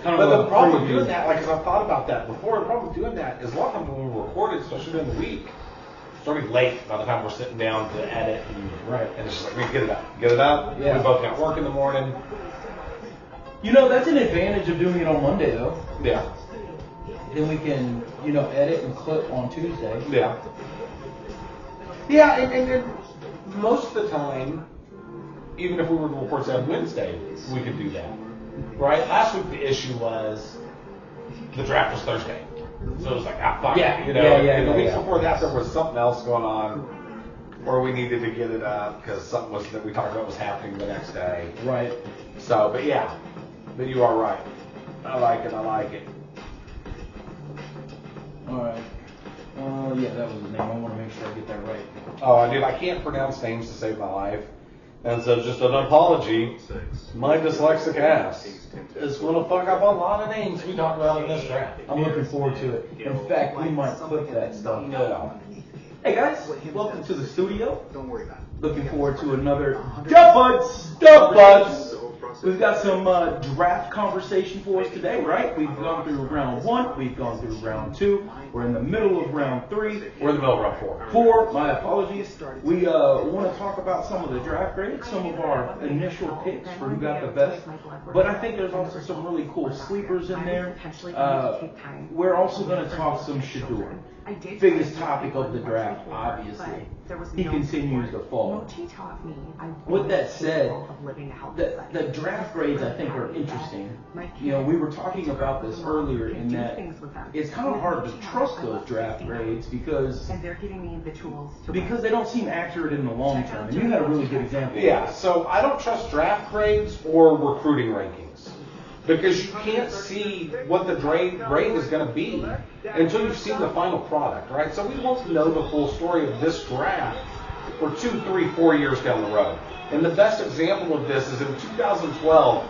But the problem with doing that, like, 'cause I've thought about that before, the problem with doing that is a lot of times when we record it, especially during the week, it's already late by the time we're sitting down to edit. And it's just like, we get it up. Get it up. Yeah. We both got work in the morning. You know, that's an advantage of doing it on Monday, though. Yeah. Then we can, you know, edit and clip on Tuesday. Yeah. Yeah, and most of the time, even if we were to record on Wednesday, we could do that. Right? Last week the issue was the draft was Thursday. So it was like, fuck. Yeah. You know, and the weeks before that there was something else going on where we needed to get it up because something was that we talked about was happening the next day. Right. So, but yeah. But you are right. I like it. Alright. Yeah, that was his name. I want to make sure I get that right. Oh, dude, I can't pronounce names to save my life. And so just an apology, my dyslexic ass is going to fuck up a lot of names we talked about in this draft. I'm looking forward to it. In fact, we might clip that stuff. Yeah. Hey guys, welcome to the studio. Don't worry about it. Looking forward to another daBudz. We've got some draft conversation for us today, right? We've gone through round 1, we've gone through round 2, we're in the middle of round 3. We're in the middle of round 4. 4, my apologies. We want to talk about some of the draft grades, some of our initial picks for who got the best. But I think there's also some really cool sleepers in there. We're also going to talk some Shadeur. Biggest topic of the draft, obviously. He continues to fall. With that said, the draft grades I think are interesting. You know, we were talking about this earlier in that it's kind of hard to trust those draft grades because they don't seem accurate in the long term. And you had a really good example. Yeah, so I don't trust draft grades or recruiting rankings. Because you can't see what the grade is going to be until you've seen the final product, right? So we won't know the full story of this draft for 2, 3, 4 years down the road. And the best example of this is in 2012,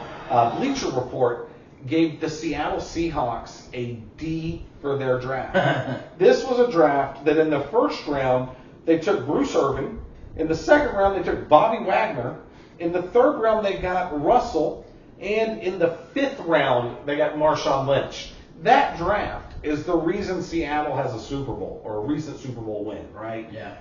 Bleacher Report gave the Seattle Seahawks a D for their draft. This was a draft that in the first round, they took Bruce Irvin. In the second round, they took Bobby Wagner. In the third round, they got Russell. And in the 5th round, they got Marshawn Lynch. That draft is the reason Seattle has a Super Bowl or a recent Super Bowl win, right? Yeah.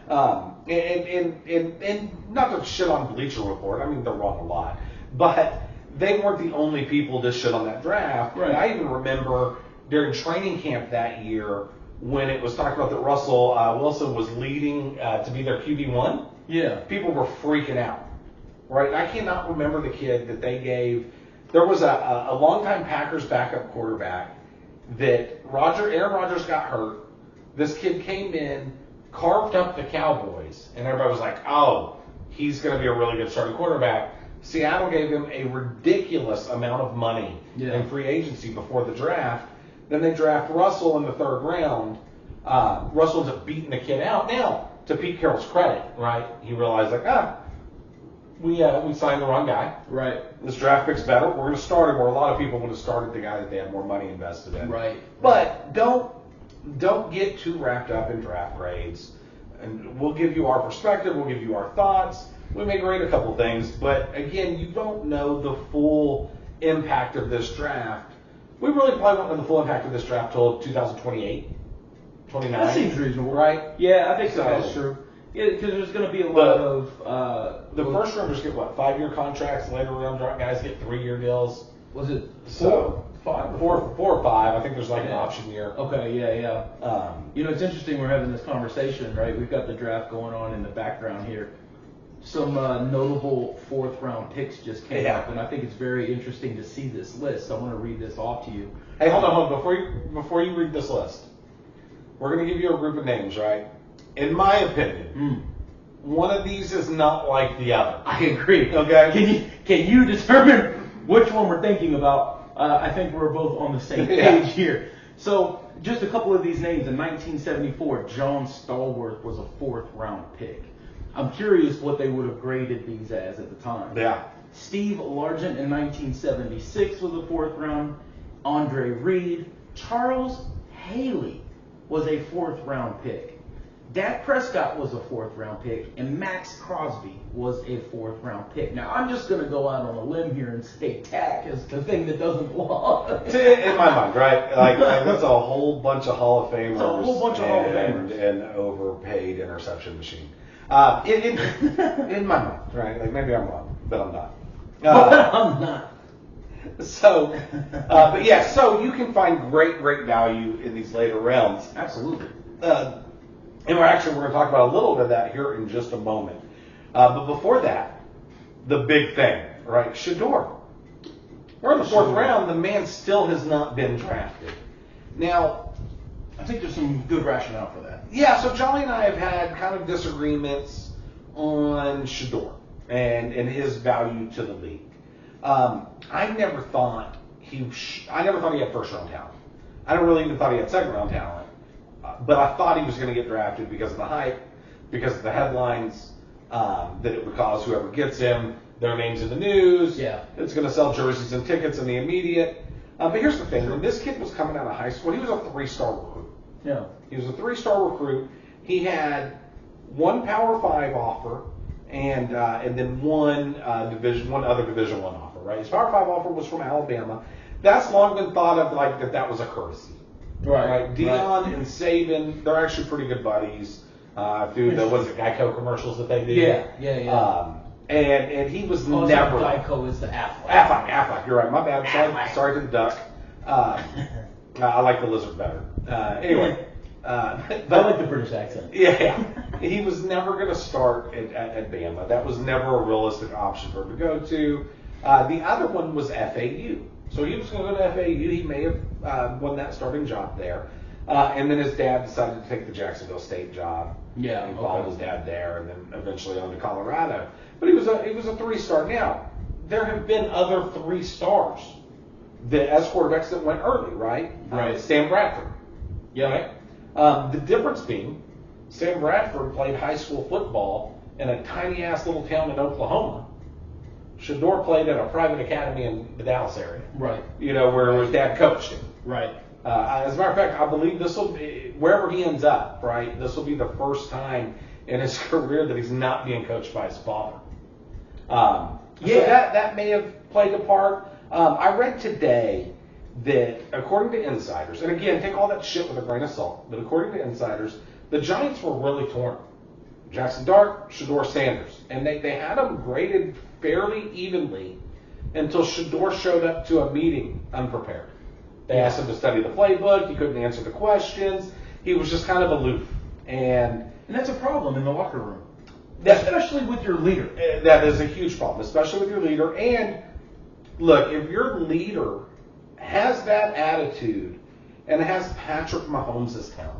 And not to shit on Bleacher Report. I mean, they're wrong a lot. But they weren't the only people to shit on that draft. Right. And I even remember during training camp that year when it was talked about that Russell Wilson was leading to be their QB1. Yeah. People were freaking out, right? I cannot remember the kid that they gave. There was a longtime Packers backup quarterback that Aaron Rodgers got hurt. This kid came in, carved up the Cowboys, and everybody was like, oh, he's going to be a really good starting quarterback. Seattle gave him a ridiculous amount of money in free agency before the draft. Then they draft Russell in the 3rd round. Russell ends up beating the kid out. Now, to Pete Carroll's credit, right, he realized, like, we signed the wrong guy. Right. This draft pick's better. We're going to start him where a lot of people would have started the guy that they had more money invested in. Right. But don't get too wrapped up in draft grades. And we'll give you our perspective. We'll give you our thoughts. We may grade a couple things. But, again, you don't know the full impact of this draft. We really probably won't know the full impact of this draft until 2028, 29. That seems reasonable. Right? Yeah, I think so. That's true. Yeah, because there's going to be a lot of... the first rounders get, 5-year contracts? Later round guys get 3-year deals. Was it 4 or 5? I think there's an option year. Okay, yeah. You know, it's interesting we're having this conversation, right? We've got the draft going on in the background here. Some notable 4th round picks just came up, and I think it's very interesting to see this list. I want to read this off to you. Hey, hold on. Before you read this list, we're going to give you a group of names, right? In my opinion, one of these is not like the other. I agree. Okay. Can you determine which one we're thinking about? I think we're both on the same page here. So, just a couple of these names. In 1974, John Stallworth was a 4th round pick. I'm curious what they would have graded these as at the time. Yeah. Steve Largent in 1976 was a 4th round. Andre Reed. Charles Haley was a 4th round pick. Dak Prescott was a 4th round pick, and Max Crosby was a 4th round pick. Now, I'm just going to go out on a limb here and say Dak is the thing that doesn't belong. In my mind, right? Like that's a whole bunch of Hall of Famers. It's a whole bunch of Hall of Famers. And overpaid interception machine. In my mind, right? Like maybe I'm wrong, but I'm not. I'm not. So, but yeah, so you can find great value in these later rounds. Absolutely. And we're going to talk about a little bit of that here in just a moment. But before that, the big thing, right? Shadeur. We're in the 4th round. The man still has not been drafted. Now, I think there's some good rationale for that. Yeah, so Jolly and I have had kind of disagreements on Shadeur and his value to the league. I never thought he had 1st round talent. I don't really even thought he had 2nd round talent. But I thought he was going to get drafted because of the hype, because of the headlines that it would cause whoever gets him, their names in the news. Yeah. It's going to sell jerseys and tickets in the immediate. But here's the thing. When this kid was coming out of high school, he was a 3-star recruit. Yeah. He was a 3-star recruit. He had 1 Power 5 offer and then one other Division I offer, right? His Power 5 offer was from Alabama. That's long been thought of like that was a courtesy. Right. Dion and Saban, they're actually pretty good buddies through the Geico commercials that they do. Yeah. And he was never. Geico is the Aflac. Aflac. You're right. My bad. Sorry to the duck. I like the lizard better. Anyway. I like the British accent. Yeah. He was never going to start at Bama. That was never a realistic option for him to go to. The other one was FAU. So he was going to go to FAU. He may have won that starting job there. And then his dad decided to take the Jacksonville State job. Yeah. And followed his dad there, and then eventually on to Colorado. But he was a 3-star. Now, there have been other 3-stars as quarterbacks that went early, right? Right. Sam Bradford. Yeah. Right? The difference being, Sam Bradford played high school football in a tiny-ass little town in Oklahoma. Shadeur played at a private academy in the Dallas area. Right. Where his dad coached him. Right. As a matter of fact, I believe this will be, wherever he ends up, right, this will be the first time in his career that he's not being coached by his father. So that may have played a part. I read today that according to insiders, and again, take all that shit with a grain of salt, but according to insiders, the Giants were really torn. Jackson Dart, Shadeur Sanders. And they had them graded fairly evenly until Shadeur showed up to a meeting unprepared. They asked him to study the playbook. He couldn't answer the questions. He was just kind of aloof. And that's a problem in the locker room, especially with your leader. That is a huge problem, especially with your leader. And look, if your leader has that attitude and has Patrick Mahomes' talent,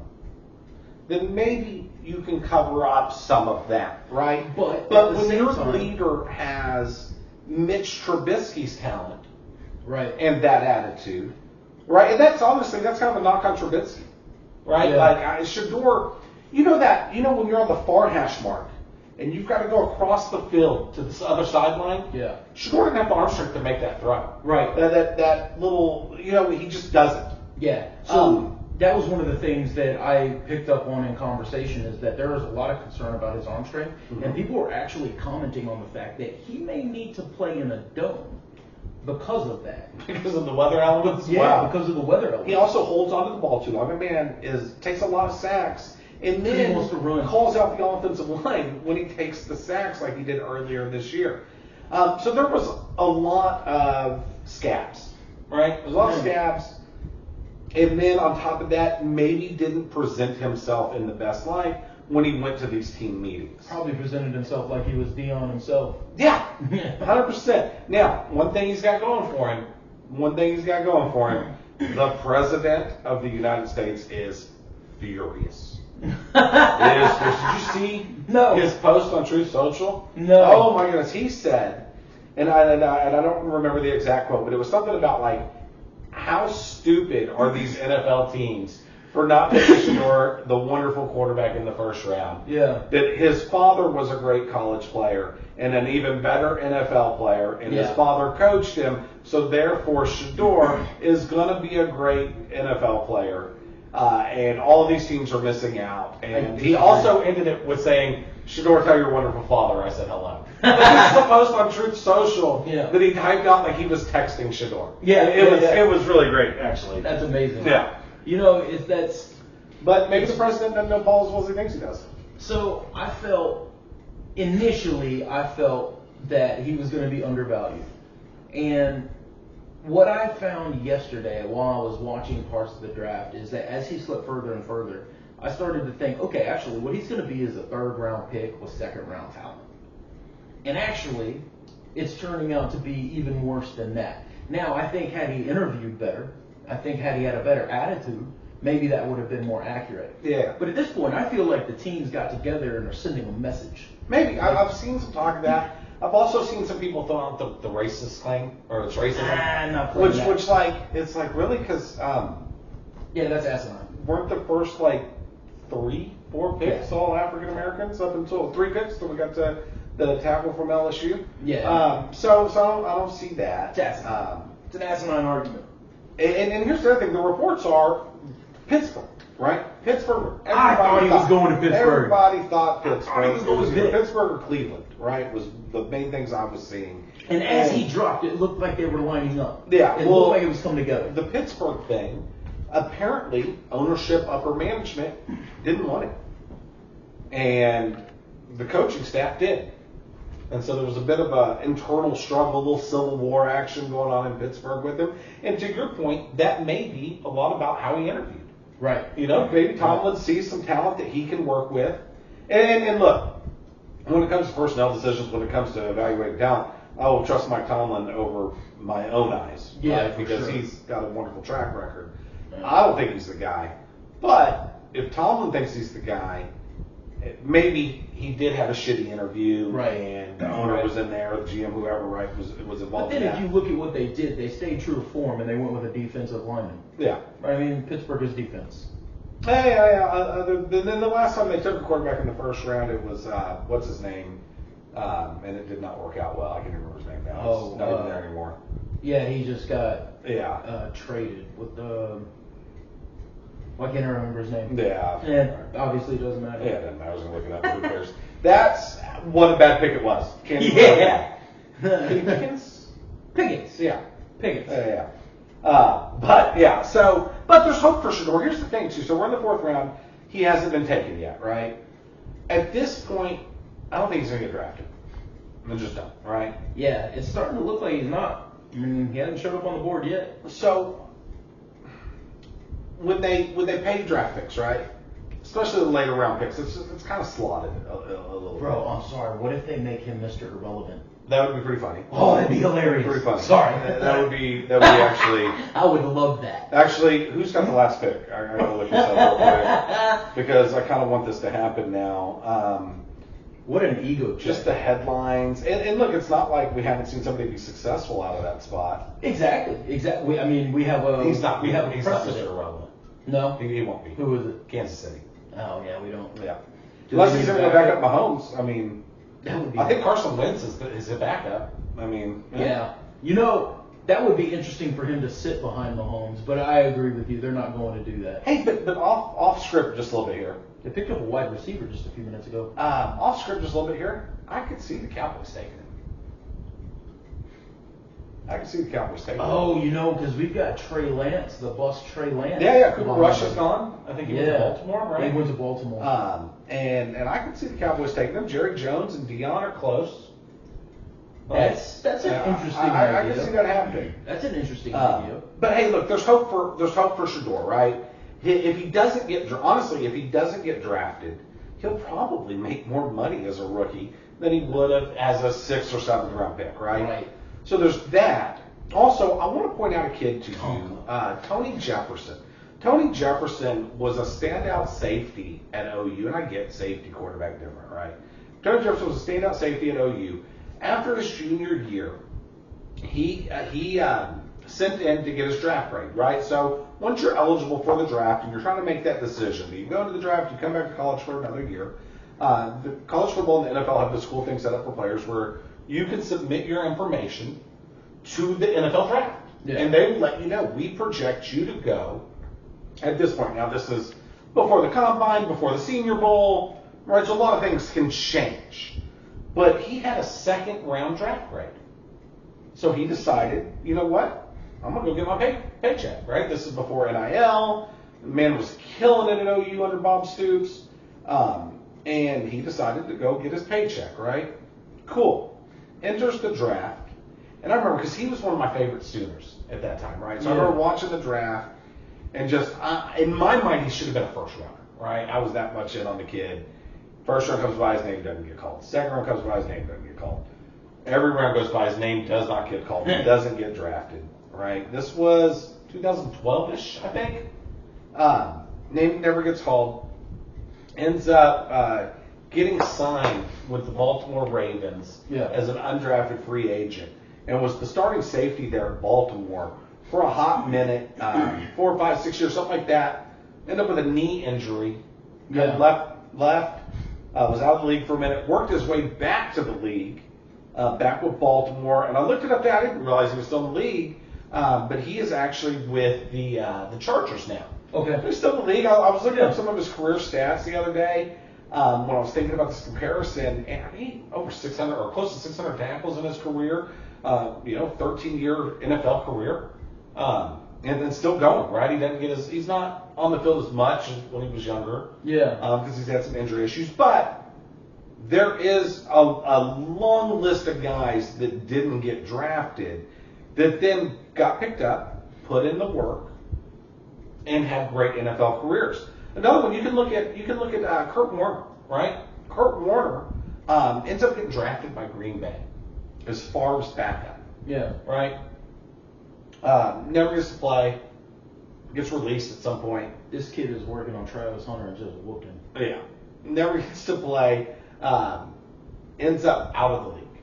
then maybe you can cover up some of that, right? But when your leader has Mitch Trubisky's talent, right, and that attitude, right, and that's honestly kind of a knock on Trubisky, right? Yeah. Like Shadeur, when you're on the far hash mark and you've got to go across the field to this other sideline, Shadeur didn't have the arm strength to make that throw, right? That little, he just doesn't. Yeah. So. That was one of the things that I picked up on in conversation is that there was a lot of concern about his arm strength, and people were actually commenting on the fact that he may need to play in a dome because of that. Because of the weather elements? Yeah, wow. Because of the weather elements. He also holds onto the ball too long. A man takes a lot of sacks and then calls out the offensive line when he takes the sacks like he did earlier this year. So there was a lot of scabs, right? There was a lot of scabs. And then on top of that, maybe didn't present himself in the best light when he went to these team meetings. Probably presented himself like he was Dion himself. Yeah, 100%. Now, one thing he's got going for him, the President of the United States is furious. Did you see his post on Truth Social? No. Oh my goodness, he said, and I don't remember the exact quote, but it was something about like, how stupid are these NFL teams for not picking Shadeur, the wonderful quarterback in the first round? Yeah. That his father was a great college player and an even better NFL player, and his father coached him, so therefore Shadeur is going to be a great NFL player. And all of these teams are missing out. And he also ended it with saying, Shadeur, tell your wonderful father I said hello. But this is a post on Truth Social that he typed out like he was texting Shadeur. Yeah, it was really great, actually. That's amazing. Yeah. You know, But maybe the president doesn't know Paul as well as he thinks he does. So initially I felt that he was going to be undervalued. And what I found yesterday while I was watching parts of the draft is that as he slipped further and further, I started to think, okay, actually what he's going to be is a 3rd round pick with 2nd round talent. And actually, it's turning out to be even worse than that. Now, I think had he interviewed better, I think had he had a better attitude, maybe that would have been more accurate. Yeah. But at this point, I feel like the teams got together and are sending a message. Maybe. I've seen some talk of that. I've also seen some people throw out the racist claim, or it's racism. Which like, it's like, really? Because, yeah, that's asinine. Weren't the first, 3-4 picks all African Americans up until 3 picks till we got to the tackle from LSU? Yeah. So I don't see that. It's an asinine argument. And here's the other thing. The reports are Pittsburgh, right? Pittsburgh. I thought he was going to Pittsburgh. Everybody thought Pittsburgh. He was going to Pittsburgh or Cleveland, right? Was the main things I was seeing. And as he dropped, it looked like they were lining up. Yeah. It looked like it was coming together. The Pittsburgh thing, apparently, ownership, upper management didn't want it. And the coaching staff did. And so there was a bit of an internal struggle, a little civil war action going on in Pittsburgh with him. And to your point, that may be a lot about how he interviewed. Right. You know, maybe Tomlin sees some talent that he can work with. And look, when it comes to personnel decisions, when it comes to evaluating talent, I will trust Mike Tomlin over my own eyes. Yeah, right? Because he's got a wonderful track record. Yeah. I don't think he's the guy. But if Tomlin thinks he's the guy, maybe he did have a shitty interview, right? And the owner was in there, the GM, whoever, right, was involved. But then in that. if you look at what they did, they stayed true to form and they went with a defensive lineman. Yeah. I mean, Pittsburgh is defense. Then the last time they took a quarterback in the first round, it was what's his name, and it did not work out well. I can't remember his name now. He's not even there anymore. Yeah, he just got traded with the. Why can't I remember his name? Yeah. And obviously it doesn't matter. Yeah, it doesn't matter. I was going to look it up. Who cares? That's what a bad pick it was. Yeah. Pickens? Yeah. Pickens. Yeah. But there's hope for Shadeur. Here's the thing, too. So we're in the 4th round. He hasn't been taken yet, right? At this point, I don't think he's going to get drafted. I just don't, right? Yeah, it's starting to look like he's not. I mean, he hasn't showed up on the board yet. So when they pay draft picks, right? Especially the later round picks, it's kind of slotted a little bit. Bro, I'm sorry. What if they make him Mr. Irrelevant? That would be pretty funny. Oh, that'd be hilarious. Pretty funny. Sorry. That would be actually. I would love that. Actually, who's got the last pick? I gotta look this up real quick because I kind of want this to happen now. What an ego check. Just the headlines, and look, it's not like we haven't seen somebody be successful out of that spot. Exactly. I mean, we have a. He's not. We have a he's not precedent. Mr. Irrelevant. No. He won't be. Who is it? Kansas City. Oh yeah, we don't. Yeah. Unless he's going to go back up Mahomes. I mean, that would be. I think Carson Wentz is a backup. I mean. Yeah. You know, that would be interesting for him to sit behind Mahomes, but I agree with you. They're not going to do that. Hey, but off script just a little bit here. They picked up a wide receiver just a few minutes ago. Off script just a little bit here. I could see the Cowboys taking him. I can see the Cowboys taking him. Oh, you know, because we've got Trey Lance, the bus Trey Lance. Yeah. Cooper Rush is gone. I think he went to Baltimore, right? He went to Baltimore. And I can see the Cowboys taking them. Jerry Jones and Dion are close. That's an interesting idea. I can see that happening. That's an interesting idea. But hey, look, there's hope for Shadeur, right? If he doesn't get drafted, he'll probably make more money as a rookie than he would have as a 6th or 7th round pick, right? Right. So there's that. Also, I want to point out a kid to you, Tony Jefferson. Tony Jefferson was a standout safety at OU, and I get safety quarterback different, right? Tony Jefferson was a standout safety at OU. After his junior year, he sent in to get his draft grade, right? So once you're eligible for the draft and you're trying to make that decision, you go into the draft, you come back to college for another year. The college football and the NFL have this cool thing set up for players where you can submit your information to the NFL draft. Yeah. And they will let you know, we project you to go at this point. Now, this is before the Combine, before the Senior Bowl, right? So a lot of things can change. But he had a second-round draft grade. So he decided, you know what? I'm going to go get my paycheck, right? This is before NIL. The man was killing it at OU under Bob Stoops. And he decided to go get his paycheck, right? Cool. Enters the draft. And I remember, because he was one of my favorite Sooners at that time, right? So I remember watching the draft, and just, in my mind, he should have been a first rounder, right? I was that much in on the kid. First round comes by, his name doesn't get called. Second round comes by, his name doesn't get called. Every round goes by, his name does not get called. He doesn't get drafted, right? This was 2012-ish, I think. Name never gets called. Ends up getting signed with the Baltimore Ravens as an undrafted free agent, and was the starting safety there at Baltimore for a hot minute, 4, 5, 6 years, something like that. Ended up with a knee injury. Left. Was out of the league for a minute. Worked his way back to the league, back with Baltimore. And I looked it up there. I didn't realize he was still in the league, but he is actually with the Chargers now. Okay. He's still in the league. I was looking up some of his career stats the other day when I was thinking about this comparison. And he over 600 or close to 600 tackles in his career. 13-year NFL career. And then still going, right? He doesn't get he's not on the field as much as when he was younger. Because he's had some injury issues. But there is a long list of guys that didn't get drafted that then got picked up, put in the work, and had great NFL careers. Another one you can look at Kurt Warner, right? Kurt Warner ends up getting drafted by Green Bay as Favre's backup. Right? Never gets to play. Gets released at some point. This kid is working on Travis Hunter and just whooped him. Yeah. Never gets to play. Ends up out of the league.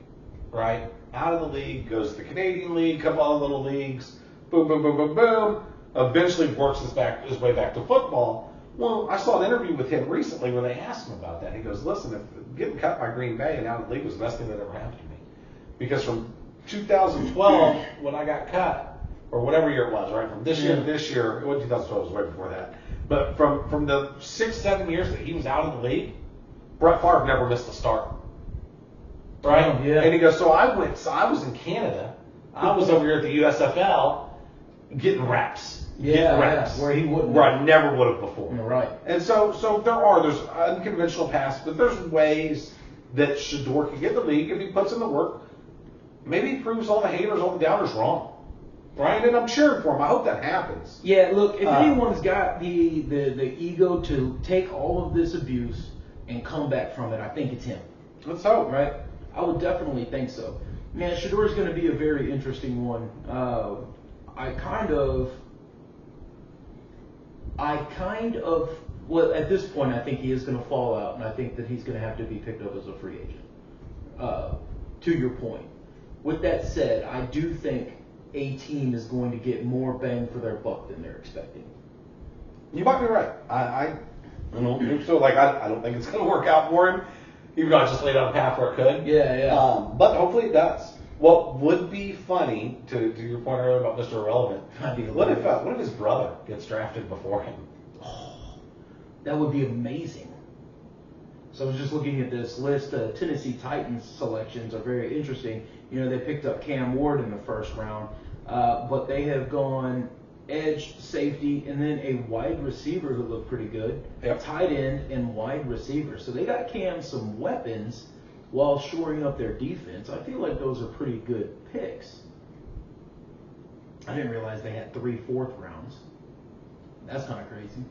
Right? Out of the league. Goes to the Canadian League. Couple other little leagues. Boom, boom, boom, boom, boom. Eventually works his way back to football. Well, I saw an interview with him recently where they asked him about that. He goes, listen, if getting cut by Green Bay and out of the league was the best thing that ever happened to me. Because from 2012, when I got cut, or whatever year it was, right? From this year to this year, well, 2012 was way before that. But from the 6-7 years that he was out of the league, Brett Favre never missed a start. Right? And he goes, so I was in Canada. I was over here at the USFL getting reps. Where he wouldn't. Right, never would have before. Right. And so there's unconventional paths, but there's ways that Shadeur can get the league if he puts in the work. Maybe he proves all the haters, all the doubters wrong. Right? And I'm cheering for him. I hope that happens. Yeah, look, if anyone's got the ego to take all of this abuse and come back from it, I think it's him. Let's hope. Right? I would definitely think so. Man, Shadeur is going to be a very interesting one. Well, at this point, I think he is going to fall out, and I think that he's going to have to be picked up as a free agent. To your point. With that said, I do think a team is going to get more bang for their buck than they're expecting. You might be right. I don't think so. I don't think it's going to work out for him, even though I just laid out a path where it could. But hopefully it does. What would be funny, to your point earlier about Mr. Irrelevant, what if his brother gets drafted before him? Oh, that would be amazing. So I was just looking at this list. Tennessee Titans selections are very interesting. They picked up Cam Ward in the first round, but they have gone edge, safety, and then a wide receiver who looked pretty good, tight end, and wide receiver. So they got Cam some weapons while shoring up their defense. I feel like those are pretty good picks. I didn't realize they had 3 fourth rounds. That's kind of crazy.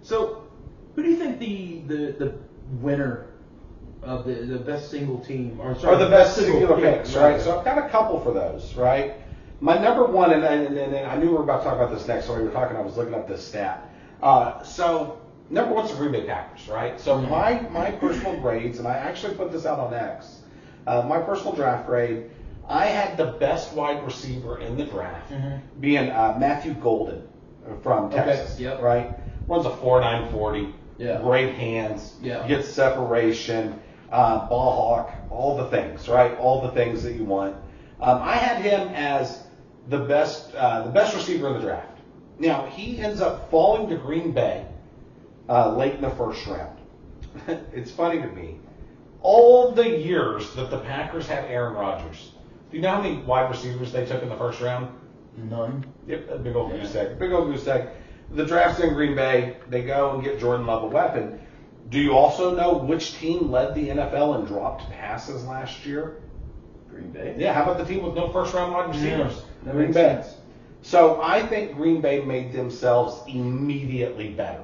So, who do you think the winner of the best single team, or the best single picks, right? So I've got a couple for those, right? My number one, and I knew we were about to talk about this next, so we were talking, I was looking up this stat. So number one's the Green Bay Packers, right? So my personal grades, and I actually put this out on X, my personal draft grade, I had the best wide receiver in the draft being Matthew Golden from Texas, right? Runs a 4.9 40. Great hands, gets separation, ball hawk, all the things, right? All the things that you want. I had him as the best receiver in the draft. Now, he ends up falling to Green Bay late in the first round. It's funny to me. All the years that the Packers had Aaron Rodgers, do you know how many wide receivers they took in the first round? None. Yep, a big old goose egg. Big old goose egg. The draft's in Green Bay. They go and get Jordan Love a weapon. Do you also know which team led the NFL in dropped passes last year? Green Bay. Yeah, how about the team with no first-round wide receivers? That Green makes Bay. sense. So I think Green Bay made themselves immediately better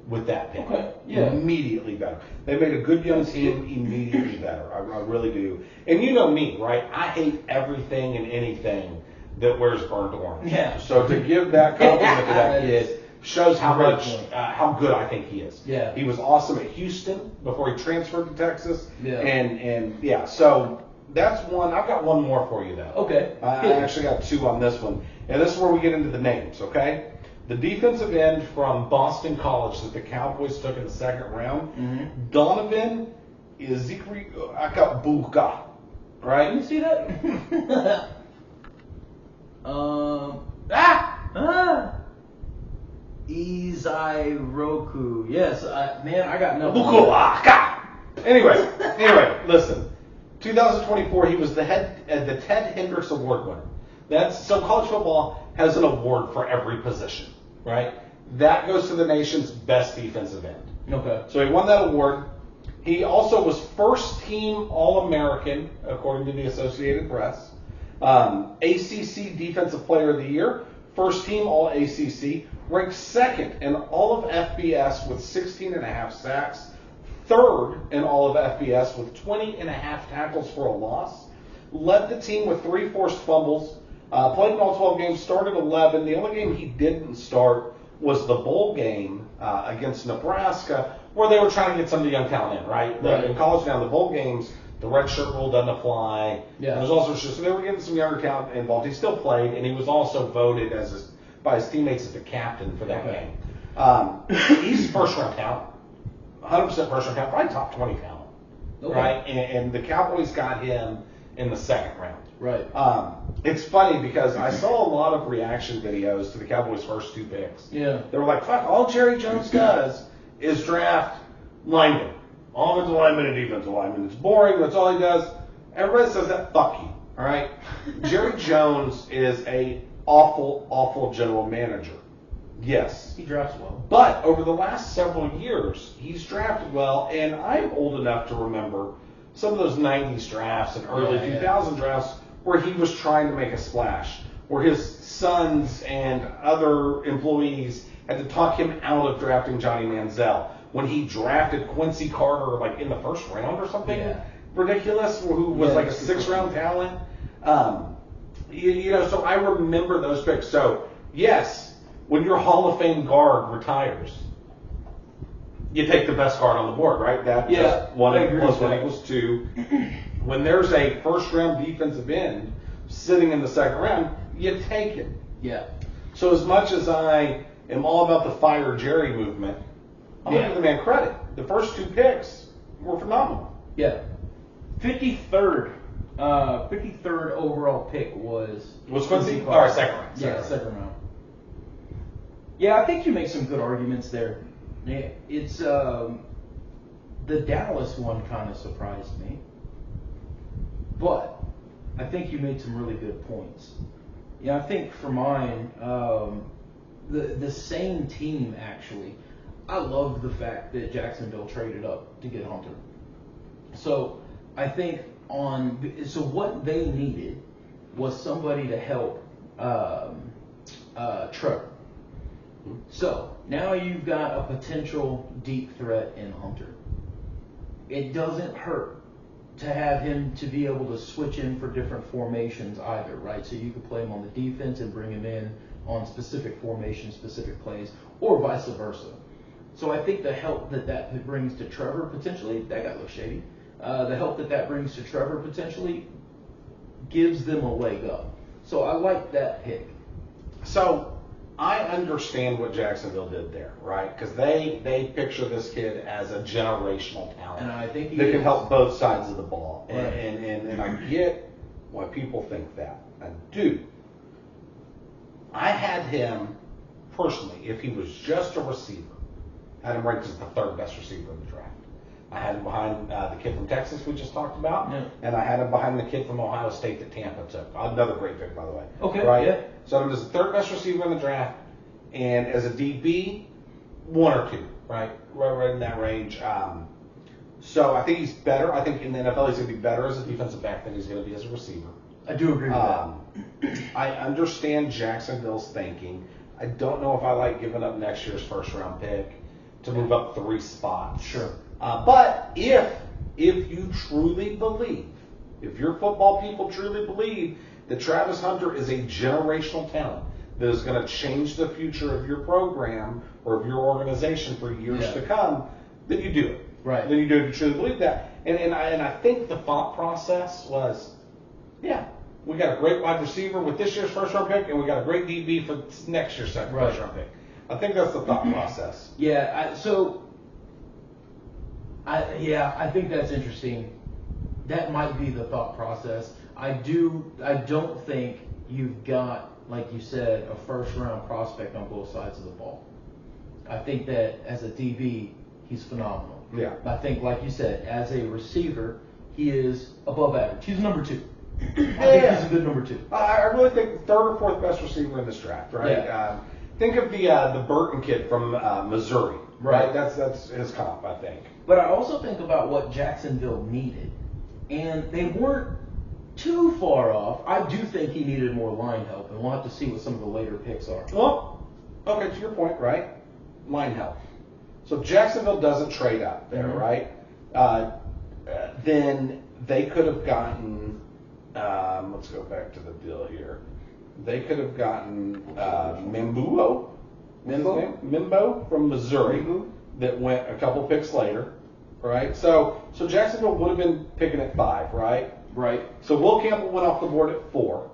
with that pick. Okay, yeah. Immediately better. They made a good young team immediately better. I really do. And you know me, right? I hate everything and anything that wears burnt orange. Yeah. So to give that compliment to that kid shows how Great much, point. how good I think he is. Yeah. He was awesome at Houston before he transferred to Texas. Yeah. And yeah, so that's one. I've got one more for you though. Okay. I actually got two on this one. And this is where we get into the names, okay? The defensive end from Boston College that the Cowboys took in the second round, Donovan Ezekbuka, right? Can you see that? Izairoku. Yes, I got nothing. Bukuaka. Anyway, listen. 2024, he was the Ted Hendricks Award winner. So college football has an award for every position, right? That goes to the nation's best defensive end. Okay. So he won that award. He also was first team All-American, according to the Associated Press. ACC Defensive Player of the Year, first team All-ACC, ranked second in all of FBS with 16.5 sacks, third in all of FBS with 20.5 tackles for a loss, led the team with 3 forced fumbles, played in all 12 games, started 11. The only game he didn't start was the bowl game against Nebraska, where they were trying to get some of the young talent in, right? In college now, the bowl games, the redshirt rule doesn't apply. Yeah. There's also so they were getting some younger talent involved. He still played, and he was also voted by his teammates as the captain for that game. He's first-round talent, 100% first-round talent, probably top 20 talent, right? And the Cowboys got him in the second round. Right. It's funny because I saw a lot of reaction videos to the Cowboys' first 2 picks. Yeah. They were like, fuck, all Jerry Jones does is draft linemen. Offensive linemen and defensive linemen. It's boring. That's all he does. Everybody says that. Fuck you. All right? Jerry Jones is a awful, awful general manager. Yes. He drafts well. But over the last several years, he's drafted well, and I'm old enough to remember some of those 90s drafts and early 2000 drafts where he was trying to make a splash, where his sons and other employees had to talk him out of drafting Johnny Manziel. When he drafted Quincy Carter like in the first round or something ridiculous, who was like a 6th-round talent. So I remember those picks. So yes, when your Hall of Fame guard retires, you take the best guard on the board, right? That just 1 plus 1 equals 2. When there's a first-round defensive end sitting in the second round, you take it. Yeah. So as much as I am all about the fire Jerry movement, I'm going to give the man credit. The first 2 picks were phenomenal. Yeah. 53rd overall pick was Quincy? Or second round. Second round. Yeah, I think you make some good arguments there. Yeah, it's the Dallas one kind of surprised me, but I think you made some really good points. Yeah, I think for mine, the same team actually. I love the fact that Jacksonville traded up to get Hunter. So I think what they needed was somebody to help Trevor. So now you've got a potential deep threat in Hunter. It doesn't hurt to have him to be able to switch in for different formations either, right? So you could play him on the defense and bring him in on specific formations, specific plays, or vice versa. So I think the help that brings to Trevor potentially, that guy looks shady. The help that brings to Trevor potentially gives them a leg up. So I like that pick. So I understand what Jacksonville did there, right? Because they picture this kid as a generational talent, and I think that can help both sides of the ball. Right. And I get why people think that. I do. I had him personally, if he was just a receiver, had him ranked as the third best receiver in the draft. I had him behind the kid from Texas we just talked about, and I had him behind the kid from Ohio State that Tampa took. Another great pick, by the way. Okay. Right? Yeah. So I'm just the third best receiver in the draft, and as a DB, 1 or 2, right in that range. So I think he's better. I think in the NFL he's going to be better as a defensive back than he's going to be as a receiver. I do agree with that. I understand Jacksonville's thinking. I don't know if I like giving up next year's first-round pick to move up 3 spots. Sure. But if you truly believe, if your football people truly believe that Travis Hunter is a generational talent that is going to change the future of your program or of your organization for years to come, then you do it. Right. Then you do it if you truly believe that. And I think the thought process was, we got a great wide receiver with this year's first-round pick, and we got a great DB for next year's first-round pick. I think that's the thought process. Yeah. I think that's interesting. That might be the thought process. I don't think you've got, like you said, a first-round prospect on both sides of the ball. I think that as a DB, he's phenomenal. Yeah. I think, like you said, as a receiver, he is above average. He's number 2. I think he's a good number 2. I really think third or fourth best receiver in this draft, right? Yeah. Think of the Burton kid from Missouri, Right. That's his comp, I think. But I also think about what Jacksonville needed, and they weren't too far off. I do think he needed more line help, and we'll have to see what some of the later picks are. Well, okay, to your point, right? Line help. So if Jacksonville doesn't trade up there, right? Then they could have gotten. Let's go back to the deal here. They could have gotten Mimbo from Missouri that went a couple picks later, right? So Jacksonville would have been picking at 5, right? Right. So Will Campbell went off the board at 4.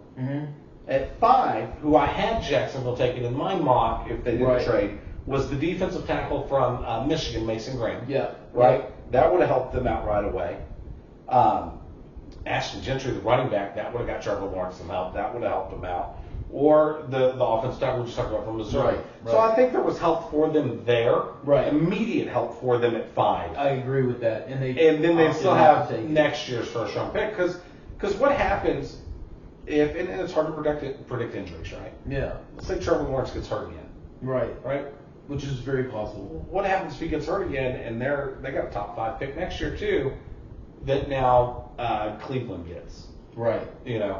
At 5, who I had Jacksonville taking in my mock if they didn't trade, was the defensive tackle from Michigan, Mason Graham. Yeah. Right? That would have helped them out right away. Ashton Gentry, the running back, that would have got Trevor Lawrence some help. That would have helped them out. Or the offensive tackle we just talked about from Missouri. Right. So I think there was help for them there. Right. Immediate help for them at 5. I agree with that. And then they still have next year's first round pick. Because what happens if, and it's hard to predict injuries, right? Yeah. Let's say Trevor Lawrence gets hurt again. Right. Right? Which is very possible. What happens if he gets hurt again and they got a top 5 pick next year too that now Cleveland gets? Right.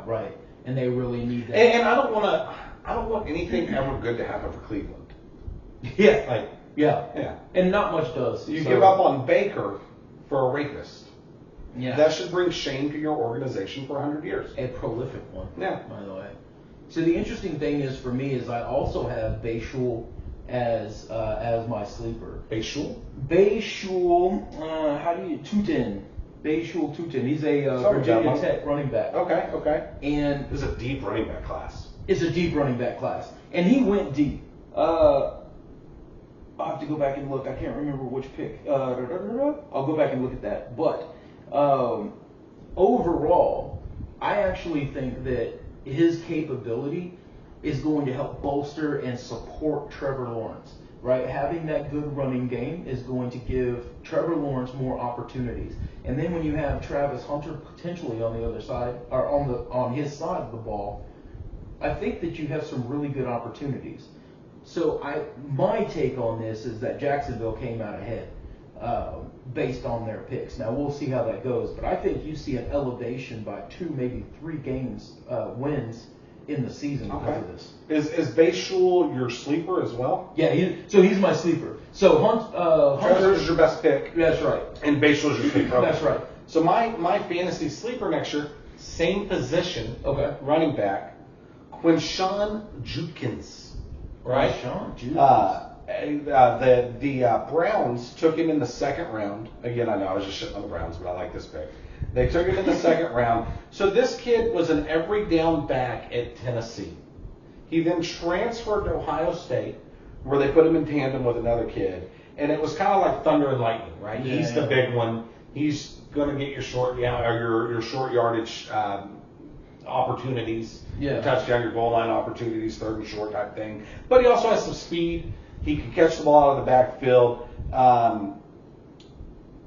Right. And they really need that. And I don't want anything ever good to happen for Cleveland. Yeah. Yeah. And not much does. You give up on Baker for a rapist. Yeah. That should bring shame to your organization for 100 years. A prolific one. Yeah. By the way. So the interesting thing is for me is I also have Bayshul as my sleeper. Bayshul? Tutin. Bayshul Tutin. He's a Virginia Tech running back. Okay. And this is a deep running back class. It's a deep running back class. And he went deep. I'll have to go back and look. I can't remember which pick. I'll go back and look at that. But overall, I actually think that his capability is going to help bolster and support Trevor Lawrence. Right, having that good running game is going to give Trevor Lawrence more opportunities, and then when you have Travis Hunter potentially on the other side or on his side of the ball, I think that you have some really good opportunities. So my take on this is that Jacksonville came out ahead based on their picks. Now we'll see how that goes, but I think you see an elevation by 2, maybe 3 wins in the season because of this. Is Bayshul your sleeper as well? Yeah, he's my sleeper. So Hunter is your best pick. That's right. And Bayshul is your sleeper. That's right. So my fantasy sleeper next year, same position, running back, Quinshawn Judkins. Right? Quinshawn Judkins. The Browns took him in the 2nd round. Again, I know I was just shitting on the Browns, but I like this pick. They took him in the 2nd round. So this kid was an every down back at Tennessee. He then transferred to Ohio State, where they put him in tandem with another kid. And it was kind of like thunder and lightning, right? Yeah, He's the big one. He's going to get your short, your short yardage opportunities, Yeah. touchdown, your goal line opportunities, third and short type thing. But he also has some speed. He can catch the ball out of the backfield.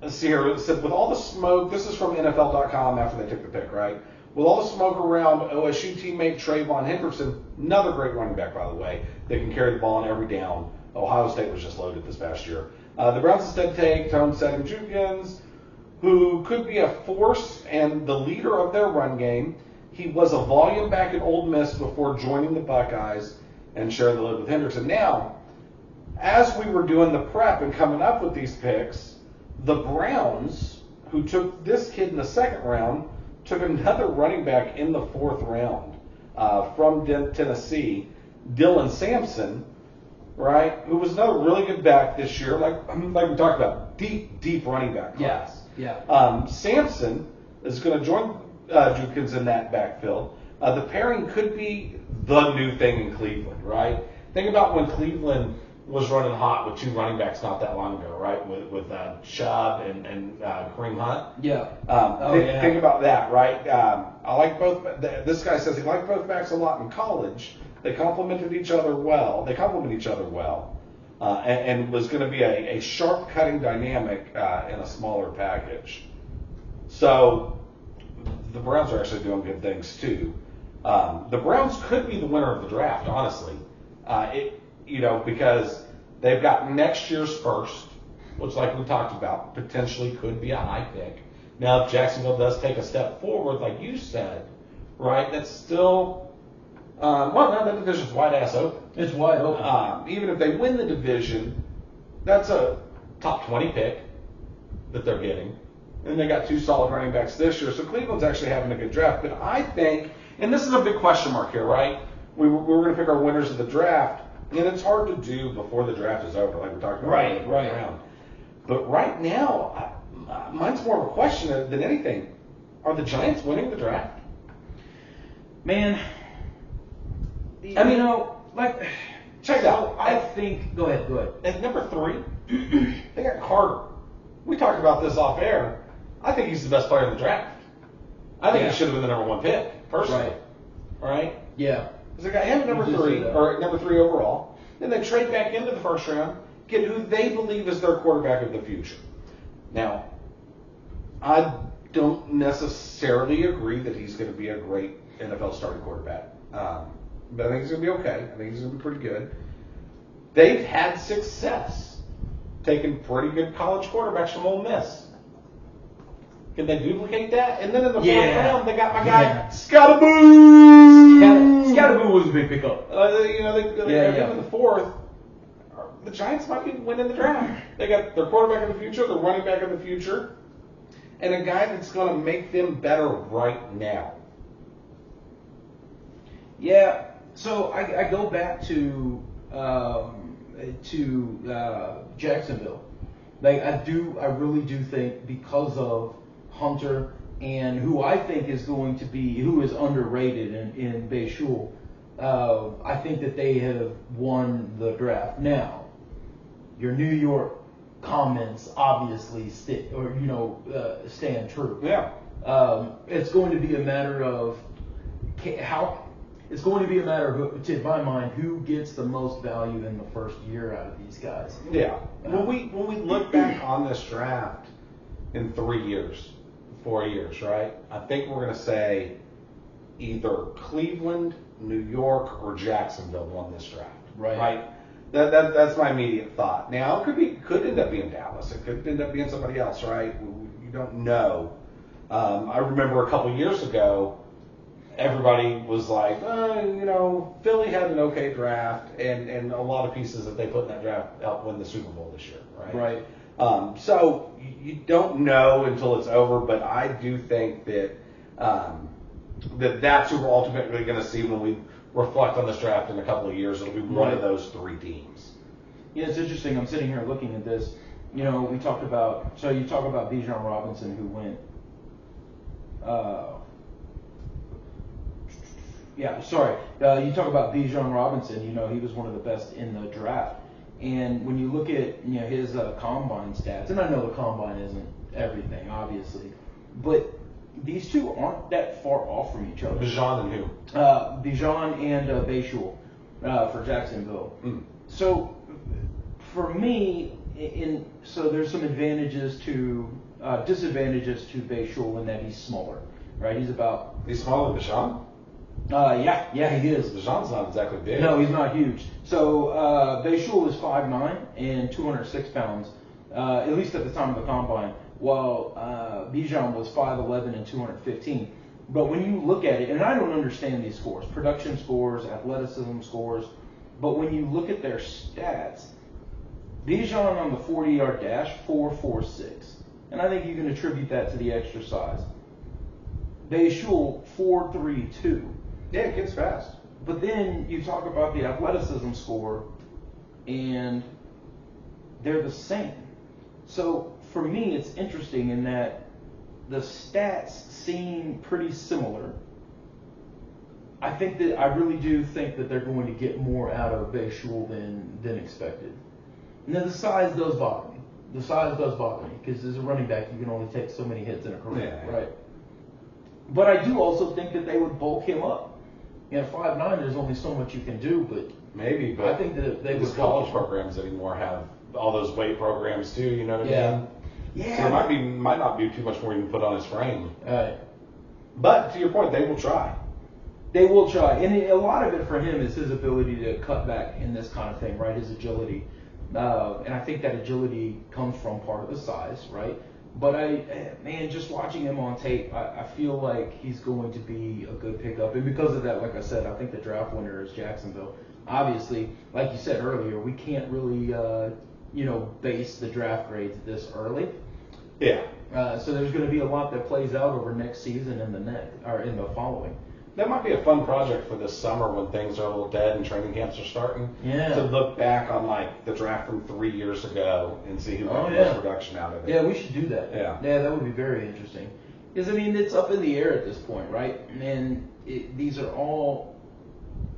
Let's see here. It said, with all the smoke, this is from NFL.com after they took the pick, right? With all the smoke around OSU teammate Trayvon Henderson, another great running back, by the way, that can carry the ball on every down. Ohio State was just loaded this past year. The Browns instead take Tone Jukins, who could be a force and the leader of their run game. He was a volume back at Ole Miss before joining the Buckeyes and sharing the load with Henderson. Now, as we were doing the prep and coming up with these picks, the Browns, who took this kid in the second round, took another running back in the fourth round from Tennessee, Dylan Sampson, right? Who was another really good back this year, like we talked about, deep running back class. Yeah. Sampson is going to join Jukins in that backfield. The pairing could be the new thing in Cleveland, right? Think about when Cleveland was running hot with two running backs not that long ago, right? With Chubb and Kareem Hunt. Yeah. Think about that, right? I like both. This guy says he liked both backs a lot in college. They complemented each other well. And was going to be a sharp cutting dynamic in a smaller package. So the Browns are actually doing good things too. The Browns could be the winner of the draft, honestly. Because they've got next year's first, which, like we talked about, potentially could be a high pick. Now, if Jacksonville does take a step forward, like you said, right, that's still, now the division's wide ass open. It's wide open. Even if they win the division, that's a top 20 pick that they're getting. And they got two solid running backs this year. So Cleveland's actually having a good draft. But I think, and this is a big question mark here, right? We're going to pick our winners of the draft. And it's hard to do before the draft is over, like we talked about in the first round. But right now, mine's more of a question than anything. Are the Giants winning the draft? Man, check it out. I think. Go ahead. At number 3, they got Carter. We talked about this off air. I think he's the best player in the draft. I think he should have been the number 1 pick, personally. Right? Yeah. Because they got him at number 3, or number 3 overall. Then they trade back into the first round, get who they believe is their quarterback of the future. Now, I don't necessarily agree that he's going to be a great NFL starting quarterback. But I think he's going to be okay. I think he's going to be pretty good. They've had success taking pretty good college quarterbacks from Ole Miss. Can they duplicate that? And then in the fourth round, they got my guy, Shadeur. Shadeur was a big pickup. They got him in the fourth. The Giants might be winning the draft. They got their quarterback of the future, their running back of the future, and a guy that's going to make them better right now. Yeah. So I go back to Jacksonville. I really do think because of Hunter and who I think is going to be, who is underrated in Bayshul, I think that they have won the draft. Now, your New York comments obviously stand true. Yeah. It's going to be a matter of to my mind, who gets the most value in the first year out of these guys. Yeah. When we look back on this draft in 3 years, 4 years, right? I think we're going to say either Cleveland, New York, or Jacksonville won this draft. Right? That's my immediate thought. Now, it could end up being Dallas. It could end up being somebody else, right? You don't know. I remember a couple years ago, everybody was like, Philly had an okay draft, and a lot of pieces that they put in that draft helped win the Super Bowl this year, right? So you don't know until it's over, but I do think that that's who we're ultimately going to see when we reflect on this draft in a couple of years. It'll be one of those 3 teams. Yeah, it's interesting. I'm sitting here looking at this. You talk about Bijan Robinson, who went. You talk about Bijan Robinson. He was one of the best in the draft. And when you look at his combine stats, and I know the combine isn't everything, obviously, but these two aren't that far off from each other. Bijan and who? Bijan and Bayshul for Jacksonville. So for me, so there's some advantages to disadvantages to Bayshul in that he's smaller, right? He's smaller than Bijan? Yeah, he is. Bijan's not exactly big. No, he's not huge. So Bayshul is 5'9" and 206 pounds, at least at the time of the combine, while Bijan was 5'11" and 215. But when you look at it, and I don't understand these scores, production scores, athleticism scores, but when you look at their stats, Bijan on the 40-yard dash, 4.46. And I think you can attribute that to the extra size. Bayshul, 4.32. Yeah, it gets fast. But then you talk about the athleticism score, and they're the same. So for me, it's interesting in that the stats seem pretty similar. I really do think that they're going to get more out of Bayshul than expected. Now the size does bother me. Because as a running back, you can only take so many hits in a career, right? But I do also think that they would bulk him up. 5'9", there's only so much you can do, but maybe. But I think that they would. College programs anymore have all those weight programs too. You know what I mean? Yeah. So it might not be too much more you can put on his frame. Right. But to your point, they will try. They will try, and a lot of it for him is his ability to cut back in this kind of thing, right? His agility, and I think that agility comes from part of the size, right? But just watching him on tape, I feel like he's going to be a good pickup. And because of that, like I said, I think the draft winner is Jacksonville. Obviously, like you said earlier, we can't really, base the draft grades this early. Yeah. So there's going to be a lot that plays out over next season and in the following. That might be a fun project for this summer when things are a little dead and training camps are starting. Yeah. To look back on like the draft from 3 years ago and see who got the most production out of it. Yeah, we should do that. Yeah. Yeah, that would be very interesting. Because it's up in the air at this point, right? And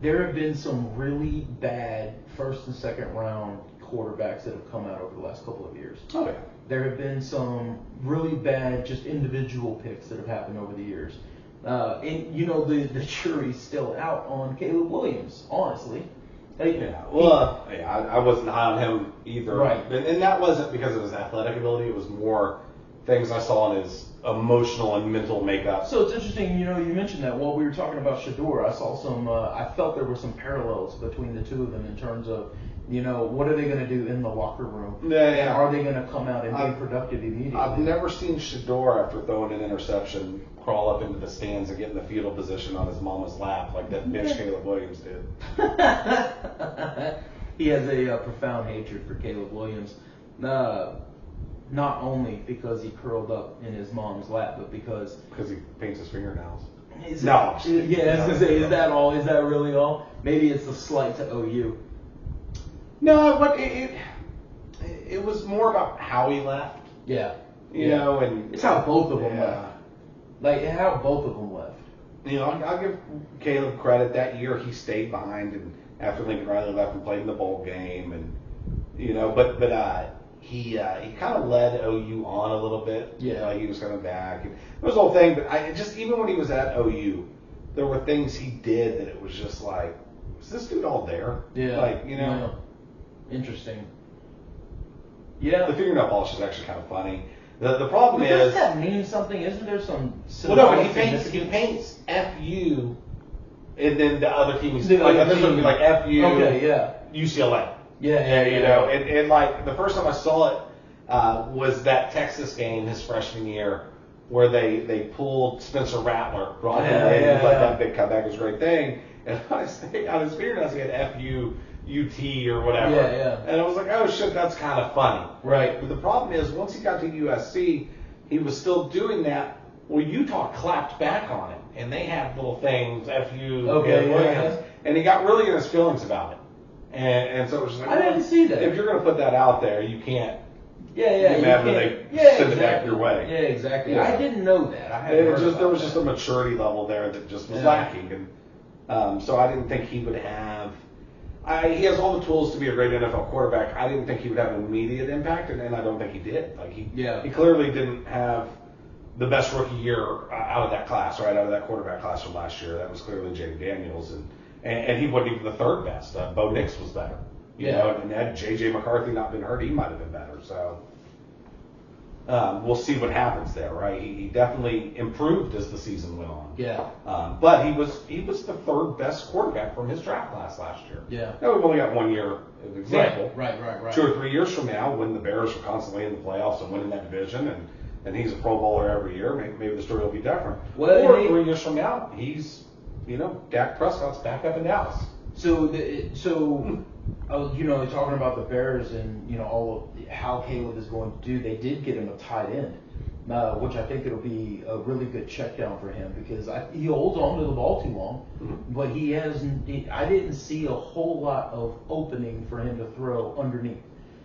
there have been some really bad first and second round quarterbacks that have come out over the last couple of years. Oh yeah. There have been some really bad just individual picks that have happened over the years. And the jury's still out on Caleb Williams, honestly. I wasn't high on him either. Right. And that wasn't because of his athletic ability. It was more things I saw in his emotional and mental makeup. So it's interesting, you mentioned that while we were talking about Shadeur, I felt there were some parallels between the two of them in terms of, what are they going to do in the locker room? Yeah. Are they going to come out and be productive immediately? I've never seen Shadeur, after throwing an interception, crawl up into the stands and get in the fetal position on his mama's lap like that bitch Caleb Williams did. He has a profound hatred for Caleb Williams. Not only because he curled up in his mom's lap, but because he paints his fingernails. Is that all? Is that really all? Maybe it's a slight to OU. No, but it was more about how he left. Yeah. And it's how both of them left. Like how both of them left. I'll give Caleb credit. That year he stayed behind, and after Lincoln Riley left and played in the bowl game, and he kind of led OU on a little bit. Yeah. He was coming back, and it was the whole thing. But even when he was at OU, there were things he did that it was just like, is this dude all there? Yeah. Yeah. Interesting. Yeah. The fingernail polish is actually kind of funny. The problem is... Does that mean something? Isn't there some... he paints FU, and then the other team is... FU, okay, yeah. UCLA. Yeah. And like, the first time I saw it was that Texas game his freshman year, where they pulled Spencer Rattler, brought him in, and that big comeback was a great thing. And on his fingernails he had FU... UT or whatever. Yeah. And I was like, oh shit, that's kind of funny. Right. But the problem is, once he got to USC, he was still doing that. Well, Utah clapped back on him, and they had little things, FU, Williams, and he got really in his feelings about it. And so it was just like, I didn't see that. If you're going to put that out there, you can't. Get mad when they send it back your way. Yeah, exactly. Yeah. I didn't know that. There was just a maturity level there that just was lacking, and so I didn't think he would have. He has all the tools to be a great NFL quarterback. I didn't think he would have an immediate impact, and I don't think he did. He clearly didn't have the best rookie year out of that class, right, out of that quarterback class from last year. That was clearly Jaden Daniels, and he wasn't even the third best. Bo Nix was better. You know, and had J.J. McCarthy not been hurt, he might have been better. So we'll see what happens there, right? He definitely improved as the season went on. Yeah. But he was the third best quarterback from his draft class last year. Yeah. Now we've only got 1 year as an example. Right. 2 or 3 years from now, when the Bears are constantly in the playoffs and winning that division, and he's a Pro Bowler every year, maybe the story will be different. Well, or 3 years from now, he's, Dak Prescott's back up in Dallas. So talking about the Bears and all of how Caleb is going to do, they did get him a tight end, which I think it'll be a really good check down for him because he holds on to the ball too long, but I didn't see a whole lot of opening for him to throw underneath.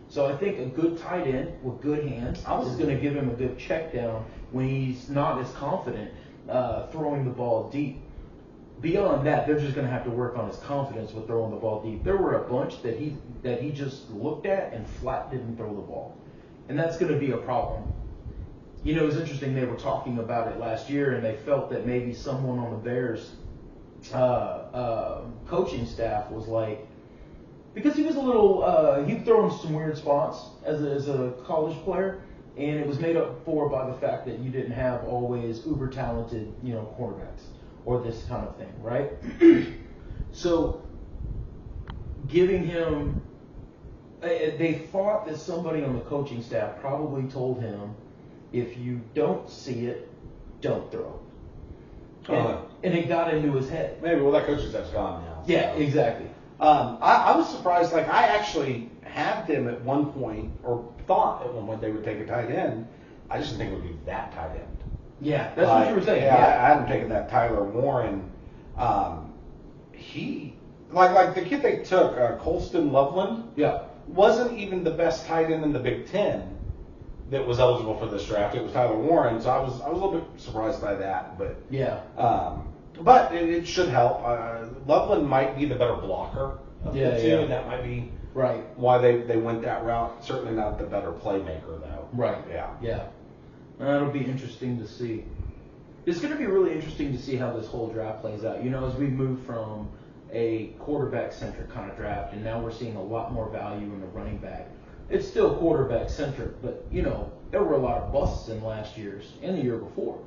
So I think a good tight end with good hands is going to give him a good check down when he's not as confident throwing the ball deep. Beyond that, they're just going to have to work on his confidence with throwing the ball deep. There were a bunch that he just looked at and flat didn't throw the ball. And that's going to be a problem. It was interesting, they were talking about it last year, and they felt that maybe someone on the Bears coaching staff was like, because he was a little, he'd thrown some weird spots as a college player, and it was made up for by the fact that you didn't have always uber talented, quarterbacks. Or this kind of thing, right? So, giving him, they thought that somebody on the coaching staff probably told him, if you don't see it, don't throw. And it got into his head. Maybe, that coaching staff's gone now. Yeah, exactly. I was surprised, I actually had them at one point, or thought at one point they would take a tight end. I just didn't think it would be that tight end. Yeah, that's what you were saying. Yeah, I hadn't taken that Tyler Warren. He, like the kid they took, Colston Loveland, wasn't even the best tight end in the Big Ten that was eligible for this draft. It was Tyler Warren, so I was a little bit surprised by that. But but it should help. Loveland might be the better blocker of the two, and that might be why they went that route. Certainly not the better playmaker, though. Right. Yeah. That'll be interesting to see. It's going to be really interesting to see how this whole draft plays out. As we move from a quarterback-centric kind of draft, and now we're seeing a lot more value in the running back. It's still quarterback-centric, but, there were a lot of busts in last year's and the year before.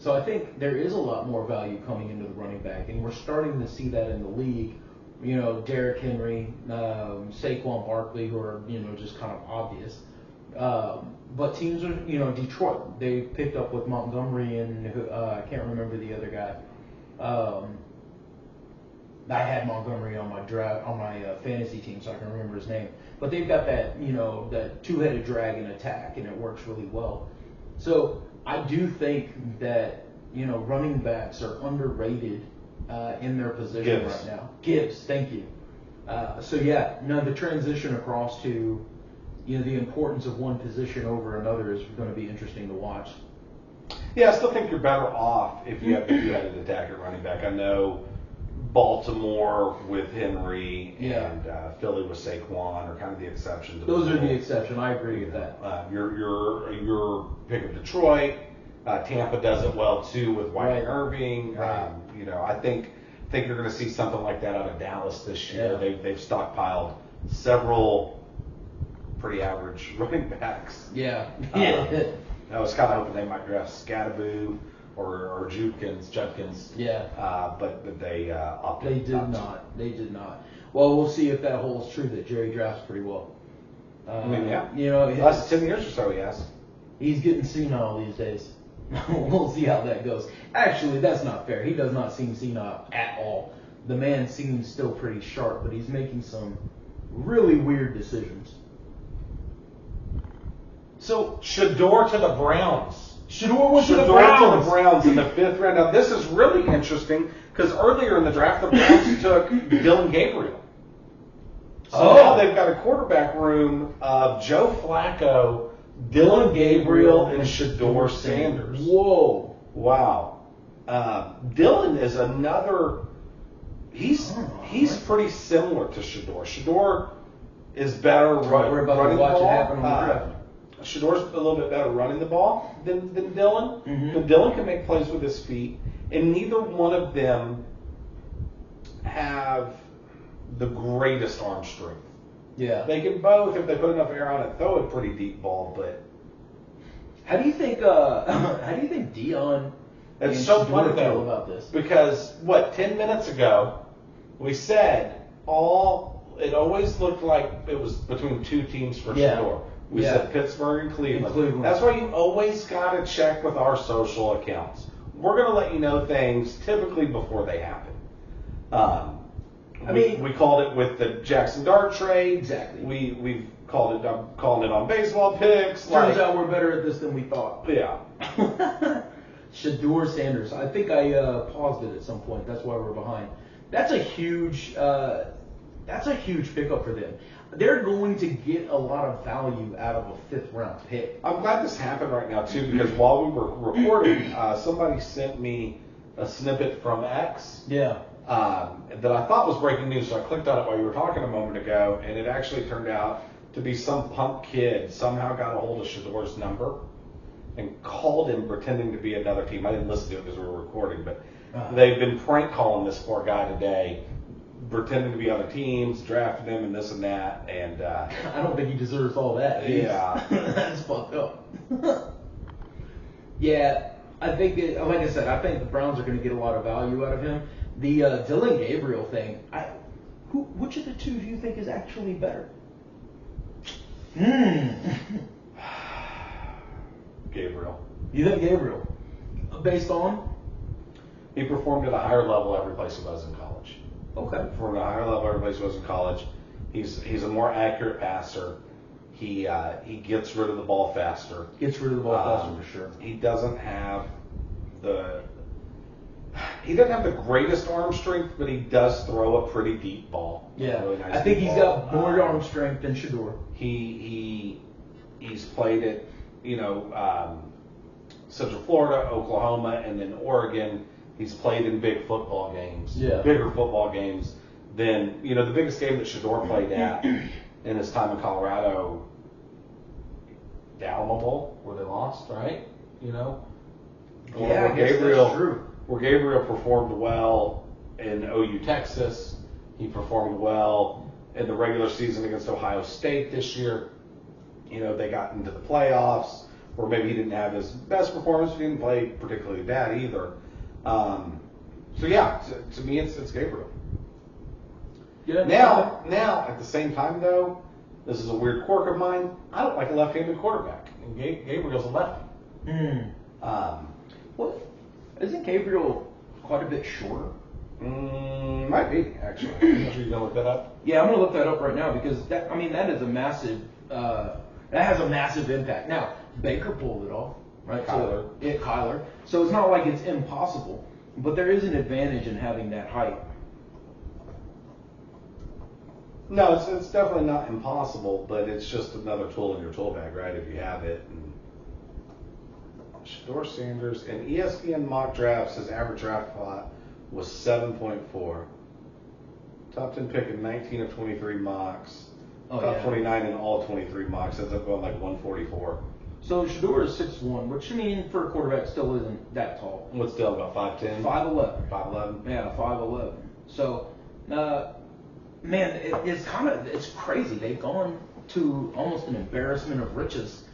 So I think there is a lot more value coming into the running back, and we're starting to see that in the league. Derrick Henry, Saquon Barkley, who are, just kind of obvious. But teams are, Detroit, they picked up with Montgomery and I can't remember the other guy. I had Montgomery on my fantasy team, so I can remember his name. But they've got that, that two-headed dragon attack, and it works really well. So I do think that, running backs are underrated in their position right now. Gibbs, thank you. The transition across to the importance of one position over another is going to be interesting to watch. Yeah, I still think you're better off if you have the two-headed attack at running back. I know Baltimore with Henry and Philly with Saquon are kind of the exceptions. Those are the exception. I agree with that. Your pick of Detroit. Tampa does it well too with White and Irving. I think you're going to see something like that out of Dallas this year. Yeah. They've stockpiled several pretty average running backs. Yeah. I was kind of hoping they might draft Scadaboo or Judkins. Yeah. But they opted. They did not. They did not. Well, we'll see if that holds true that Jerry drafts pretty well. Last 10 years or so, he has. He's getting senile these days. We'll see how that goes. Actually, that's not fair. He does not seem senile at all. The man seems still pretty sharp, but he's making some really weird decisions. So Shadeur to the Browns. Shadeur went to the Browns in the 5th round. Now, this is really interesting because earlier in the draft, the Browns took Dylan Gabriel. So now they've got a quarterback room of Joe Flacco, Dylan Gabriel, and Shadeur Sanders. Whoa. Wow. Dylan is another. He's pretty similar to Shadeur. Shadeur is better We're about to watch it happen on the draft. Shadeur's a little bit better running the ball than Dylan. Mhm. But Dylan can make plays with his feet, and neither one of them have the greatest arm strength. Yeah. They can both, if they put enough air on it, throw a pretty deep ball, but How do you think Dion and it's so Shadeur funny feel though, about this? because 10 minutes ago, we said it always looked like it was between two teams for Yeah. Shadeur. We Yeah. said Pittsburgh and Cleveland. And Cleveland. That's why you always got to check with our social accounts. We're going to let you know things typically before they happen. We called it with the Jackson Dart trade. Exactly. We've called it. I'm calling it on baseball picks. Turns out we're better at this than we thought. Yeah. Shadeur Sanders. I think I paused it at some point. That's why we're behind. That's a huge pickup for them. They're going to get a lot of value out of a 5th round pick. I'm glad this happened right now too, because while we were recording, somebody sent me a snippet from X. Yeah. That I thought was breaking news, so I clicked on it while you were talking a moment ago, and it actually turned out to be some punk kid somehow got a hold of Shadeur's number and called him pretending to be another team. I didn't listen to it because we were recording, but they've been prank calling this poor guy today, pretending to be other teams, drafting him and this and that, and I don't think he deserves all that. Yeah. That's fucked up. Yeah, I think, like I said, I think the Browns are going to get a lot of value out of him. The Dylan Gabriel thing, which of the two do you think is actually better? Gabriel. You think Gabriel? Based on? He performed at a higher level every place he was in college. Okay. He performed at a higher level every place he was in college. He's a more accurate passer. He gets rid of the ball faster. Gets rid of the ball faster for sure. He doesn't have the greatest arm strength, but he does throw a pretty deep ball. Yeah, Really nice I think deep he's ball. got more arm strength than Shadeur. He's played at Central Florida, Oklahoma, and then Oregon. He's played in big football games, bigger football games than the biggest game that Shadeur played at in his time in Colorado. The Alamo Bowl, where they lost, right? Yeah, where I guess that's true. Where Gabriel performed well in OU Texas, he performed well in the regular season against Ohio State this year. They got into the playoffs, or maybe he didn't have his best performance. He didn't play particularly bad either. To me, it's Gabriel. Yeah. Now, at the same time, though, this is a weird quirk of mine. I don't like a left-handed quarterback, and Gabriel's a lefty. Well, isn't Gabriel quite a bit shorter? Might be, actually. I'm sure you gonna look that up. Yeah, I'm gonna look that up right now because that is a massive. That has a massive impact. Now Baker pulled it off, right? Kyler. So it's not like it's impossible, but there is an advantage in having that height. No, it's definitely not impossible, but it's just another tool in your tool bag, right? If you have it. And Shadeur Sanders and ESPN mock drafts, his average draft plot was 7.4. Top 10 pick in 19 of 23 mocks. Top 29 in all 23 mocks. Ends up going like 144. So Shadeur is 6'1", which for a quarterback still isn't that tall. What's still about 5'10"? 5'11". 5'11". Yeah, 5'11". So, man, it's crazy. They've gone to almost an embarrassment of riches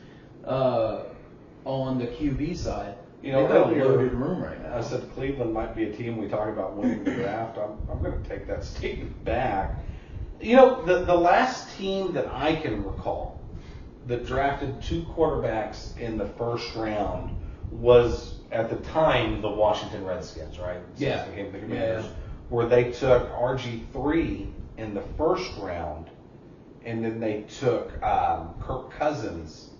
on the QB side. They've got a loaded room right now. I said Cleveland might be a team we talk about winning the draft. I'm going to take that statement back. The last team that I can recall that drafted 2 quarterbacks in the first round was, at the time, the Washington Redskins, right? Yeah. Became the Commanders, where they took RG3 in the first round, and then they took Kirk Cousins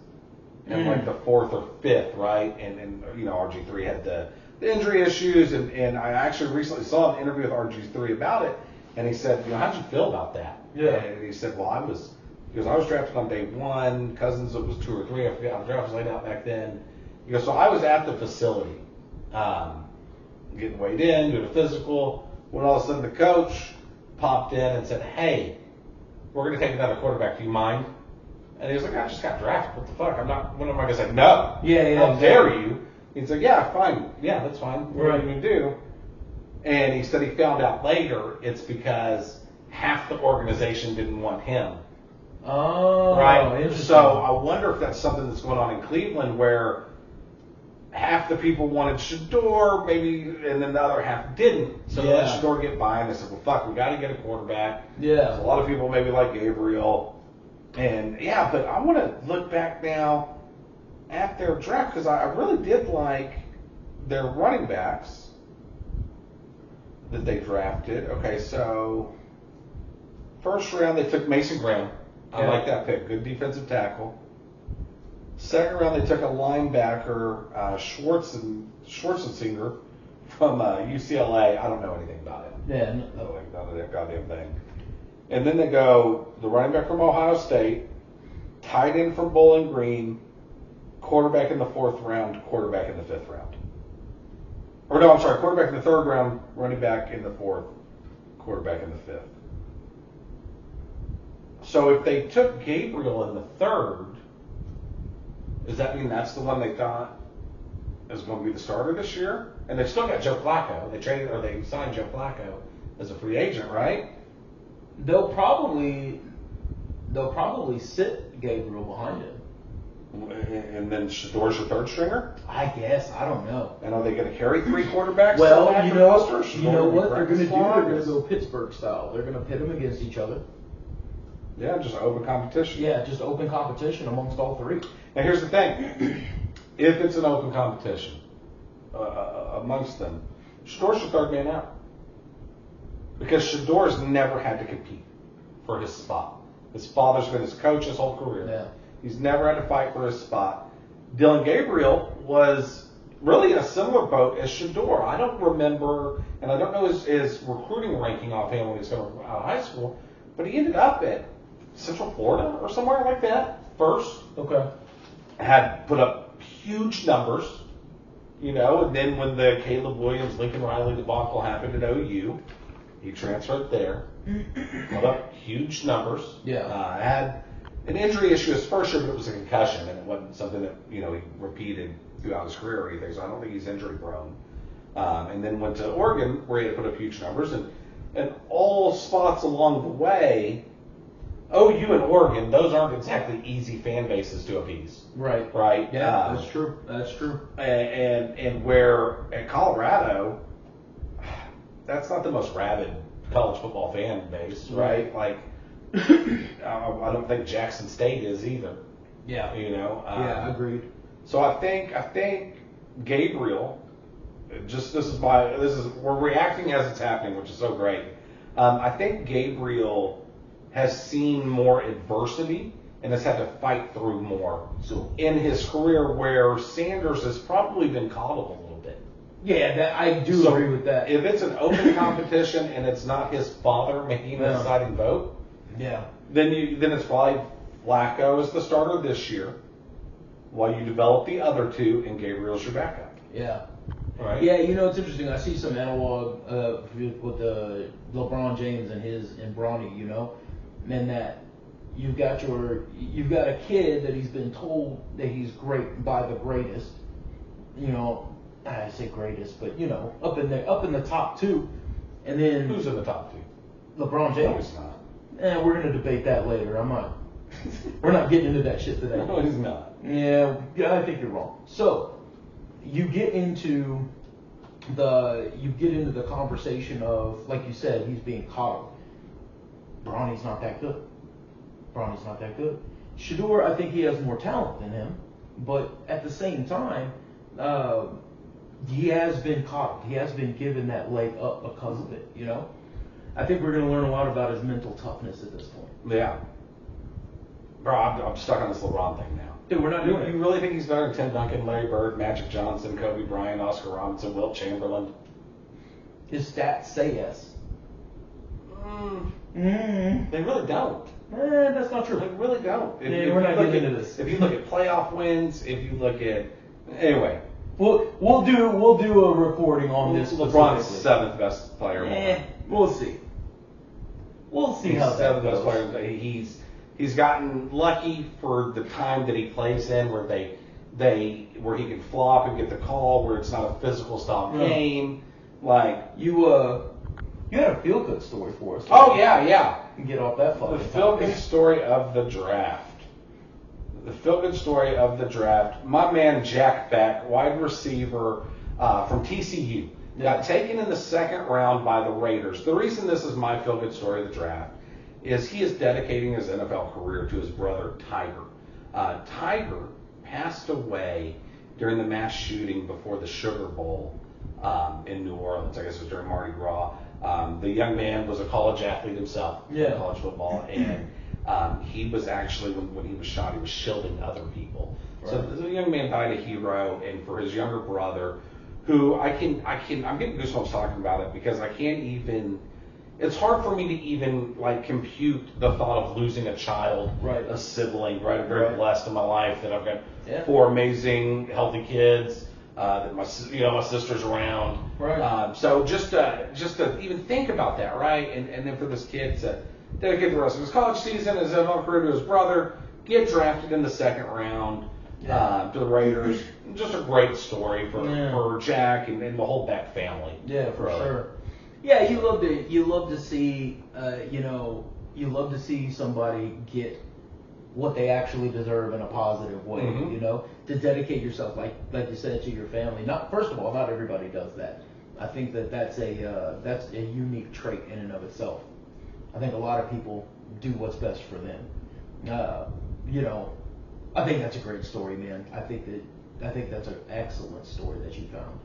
in like the 4th or 5th, right? And RG3 had the injury issues, and I actually recently saw an interview with RG3 about it, and he said, how'd you feel about that? Yeah. And he said, I was drafted on day 1. Cousins, it was 2 or 3. I forget how the draft was laid out back then. He goes, so I was at the facility, getting weighed in, doing a physical, when all of a sudden the coach popped in and said, hey, we're going to take another quarterback. Do you mind? And he was like, I just got drafted. What the fuck? When am I going to say no? Yeah. How dare you? He's like, yeah, fine. Yeah, that's fine. What are you going to do? And he said he found out later it's because half the organization didn't want him. Oh, right. Interesting. So I wonder if that's something that's going on in Cleveland where half the people wanted Shadeur, maybe, and then the other half didn't. So they let Shadeur get by, and they said, well, fuck, we got to get a quarterback. Yeah. There's a lot of people maybe like Gabriel. And, yeah, but I want to look back now at their draft because I really did like their running backs that they drafted. Okay, so first round they took Mason Graham. I like that pick. Good defensive tackle. Second round they took a linebacker, Schwarzenegger from UCLA. I don't know anything about it. Yeah. I don't like none of that goddamn thing. And then they go the running back from Ohio State, tight end from Bowling Green, quarterback in the 4th round, quarterback in the 5th round. Or no, I'm sorry, quarterback in the 3rd round, running back in the 4th, quarterback in the 5th. So if they took Gabriel in the 3rd, does that mean that's the one they thought is going to be the starter this year? And they've still got Joe Flacco. They signed Joe Flacco as a free agent, right? They'll probably sit Gabriel behind him. And then Shadeur's your 3rd stringer? I guess. I don't know. And are they going to carry 3 quarterbacks? Well, you know what they're going to do? They're They're going to go Pittsburgh style. They're going to pit them against each other. Yeah, just open competition. Yeah, just open competition amongst all 3. Now here's the thing. If it's an open competition amongst them, Shadeur's your 3rd man out. Because Shadeur's never had to compete for his spot. His father's been his coach his whole career. Yeah. He's never had to fight for his spot. Dylan Gabriel was really in a similar boat as Shadeur. I don't remember, and I don't know his recruiting ranking offhand when he was coming out of high school, but he ended up at Central Florida or somewhere like that first. Okay. Had put up huge numbers, and then when the Caleb Williams, Lincoln Riley debacle happened at OU, he transferred there, put up huge numbers. Yeah. Had an injury issue his first year, but it was a concussion, and it wasn't something that he repeated throughout his career or anything. So I don't think he's injury prone. And then went to Oregon, where he had to put up huge numbers, and all spots along the way. OU and Oregon, those aren't exactly easy fan bases to appease. Right. Right. Yeah, that's true. That's true. And where at Colorado, that's not the most rabid college football fan base, right? Like, I don't think Jackson State is either. Yeah. Yeah, agreed. So I think Gabriel. We're reacting as it's happening, which is so great. I think Gabriel has seen more adversity and has had to fight through more in his career, where Sanders has probably been coddled a little bit. Yeah, I do agree with that. If it's an open competition and it's not his father making the deciding vote, then it's probably Flacco is the starter this year, while you develop the other 2 and Gabriel's your backup. Yeah. Right. Yeah, it's interesting. I see some analog with LeBron James and Bronny, and that you've got a kid that he's been told that he's great by the greatest. I say greatest, but up in the top 2, and then Who's in the top 2? LeBron James. No, he's not. We're gonna debate that later. We're not getting into that shit today. No, he's not. Yeah, I think you're wrong. So you get into the conversation of, like you said, he's being coddled. Bronny's not that good. Shadeur, I think he has more talent than him, but at the same time, he has been coddled. He has been given that leg up because of it. I think we're going to learn a lot about his mental toughness at this point. Yeah. Bro, I'm stuck on this LeBron thing now. Dude, we're not doing it. You really think he's better than Tim Duncan, Larry Bird, Magic Johnson, Kobe Bryant, Oscar Robertson, Wilt Chamberlain? His stats say yes. They really don't. That's not true. They really don't. We're not getting into this. If you look at playoff wins, if you look at anyway, we'll do a recording on this. LeBron's 7th best player. We'll see. We'll see how that goes. Best player. He's gotten lucky for the time that he plays in, where where he can flop and get the call, where it's not a physical style game. Like you had a feel good story for us. Oh yeah. Get off that fucking The feel good story of the draft. The feel good story of the draft. My man Jack Beck, wide receiver from TCU, got taken in the second round by the Raiders. The reason this is my feel good story of the draft is he is dedicating his NFL career to his brother Tiger. Tiger passed away during the mass shooting before the Sugar Bowl in New Orleans. I guess it was during Mardi Gras. The young man was a college athlete himself in college football, and he was actually, when he was shot, he was shielding other people. Right. So the young man died a hero, and for his younger brother, who I'm getting goosebumps talking about it, because I can't even. It's hard for me to even like compute the thought of losing a child, right, a sibling, right. I'm very blessed in my life that I've got 4 amazing, healthy kids. That my sister's around, right. So just to even think about that, right, and then for this kid to dedicate the rest of his college season, his NFL career, to his brother, get drafted in the second round to the Raiders. Just a great story for Jack and the whole Beck family. Yeah, for sure. Yeah, you love to see you love to see somebody get what they actually deserve in a positive way, to dedicate yourself, like you said, to your family. First of all, not everybody does that. I think that's a unique trait in and of itself. I think a lot of people do what's best for them. I think that's a great story, man. I think that's an excellent story that you found.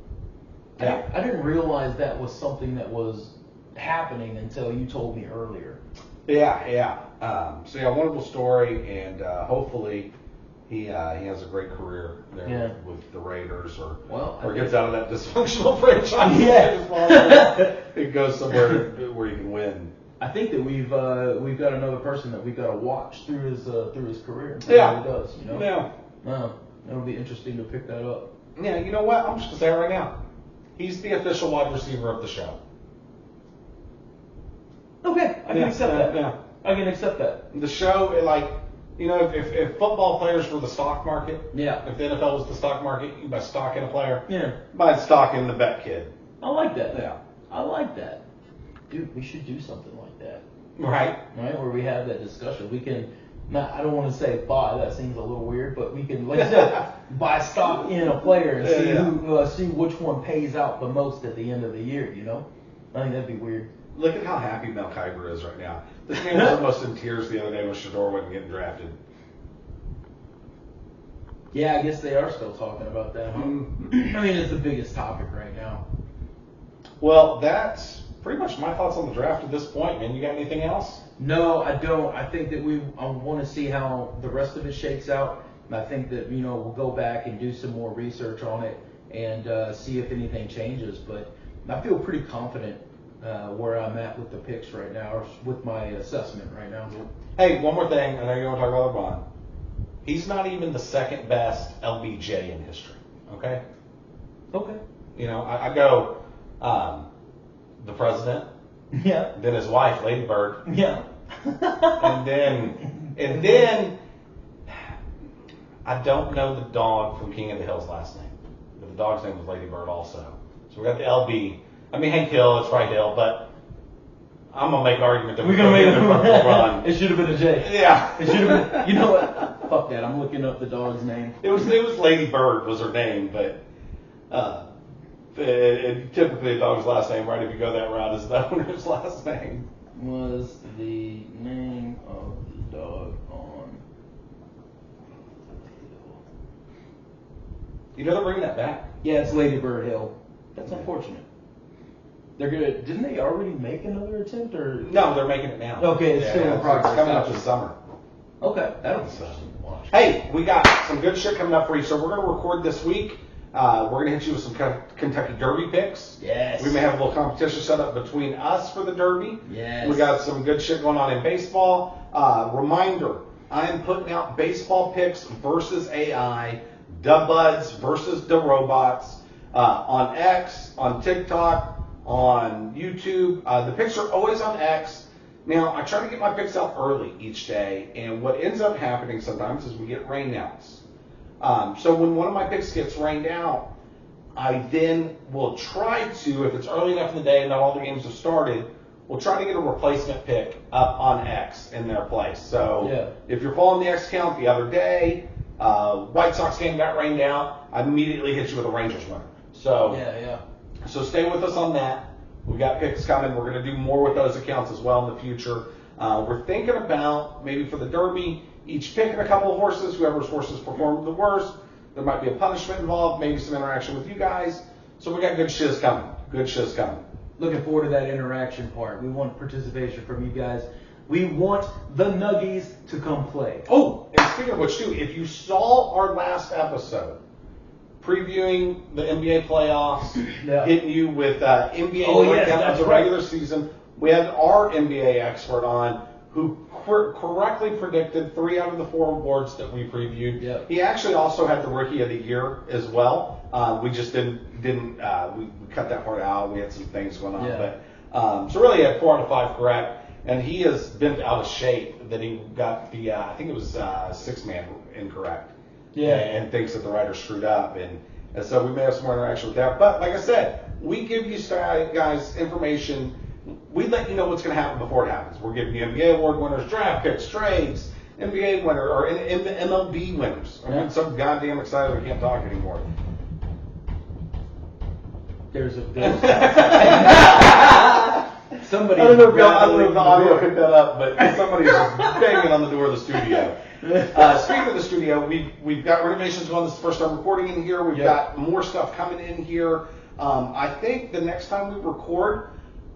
Yeah. I didn't realize that was something that was happening until you told me earlier. Yeah. Wonderful story, and hopefully he has a great career there with the Raiders, or gets out of that dysfunctional franchise. It goes somewhere where he can win. I think that we've got another person that we've got to watch through his career. And see how he does. Yeah. That'll be interesting to pick that up. Yeah. You know what? I'm just gonna say it right now. He's the official wide receiver of the show. Okay, I can accept that. Yeah. I can accept that. The show, if football players were the stock market, if the NFL was the stock market, you buy stock in a player, buy stock in the Beck kid. I like that. Yeah. I like that. Dude, we should do something like that. Right, where we have that discussion. We can, I don't want to say buy, that seems a little weird, but we can, like I said, buy stock in a player and see which one pays out the most at the end of the year, I think that'd be weird. Look at how happy Mel Kiper is right now. This man was almost in tears the other day when Shadeur wasn't getting drafted. Yeah, I guess they are still talking about that, huh? I mean, it's the biggest topic right now. Well, that's pretty much my thoughts on the draft at this point, man. You got anything else? No, I don't. I think that I want to see how the rest of it shakes out. And I think that, we'll go back and do some more research on it and see if anything changes. But I feel pretty confident where I'm at with the picks right now, or with my assessment right now. Hey, one more thing. I know you want to talk about LeBron. He's not even the second best LBJ in history. Okay. Okay. I go the president. Yeah. Then his wife, Lady Bird. Yeah. and then I don't know the dog from King of the Hill's last name, but the dog's name was Lady Bird also. So we got the LB. I mean, Hank Hill, it's probably Hill, but I'm going to make an argument that we're going to make it run. It should have been a J. Yeah. It should have been. You know what? Fuck that. I'm looking up the dog's name. It was Lady Bird was her name, but typically a dog's last name, right, if you go that route, is the owner's last name. Was the name of the dog on They're bringing that back. Yeah, it's Lady Bird Hill. That's unfortunate. They're gonna. Didn't they already make another attempt, or? No, they're making it now. Okay, it's still in progress. It's coming up this summer. Okay, that'll be interesting to watch. Hey, we got some good shit coming up for you. So we're gonna record this week. We're gonna hit you with some Kentucky Derby picks. Yes. We may have a little competition set up between us for the Derby. Yes. We got some good shit going on in baseball. Reminder: I am putting out baseball picks versus AI, daBudz versus daRobots on X, on TikTok, on YouTube. The picks are always on X. Now, I try to get my picks out early each day, and what ends up happening sometimes is we get rain outs. So when one of my picks gets rained out, I then will try to, if it's early enough in the day and not all the games have started, we'll try to get a replacement pick up on X in their place. So if you're following the X count the other day, White Sox game got rained out, I immediately hit you with a Rangers winner. So so stay with us on that. We got picks coming. We're going to do more with those accounts as well in the future. We're thinking about maybe for the Derby, each picking a couple of horses. Whoever's horses performed the worst, there might be a punishment involved, maybe some interaction with you guys. So we got good shiz coming. Good shiz coming. Looking forward to that interaction part. We want participation from you guys. We want the Nuggies to come play. Oh, and speaking of which, too, if you saw our last episode, previewing the NBA playoffs, hitting you with NBA breakdown of the regular season. We had our NBA expert on who correctly predicted 3 out of the 4 awards that we previewed. Yep. He actually also had the Rookie of the Year as well. We just didn't we cut that part out. We had some things going on, but so really he had 4 out of 5 correct, and he has been out of shape that he got the I think it was 6-man incorrect. And thinks that the writer screwed up, and so we may have some more interaction with that. But like I said, we give you guys information. We let you know what's going to happen before it happens. We're giving you NBA award winners, draft picks, trades, NBA winner, or in the MLB winners. I'm so goddamn excited I can't talk anymore. There's somebody. I don't know if the audio picked that up, but somebody's just banging on the door of the studio. Speaking of the studio, we've got renovations going. This is the first time recording in here. We've got more stuff coming in here. I think the next time we record,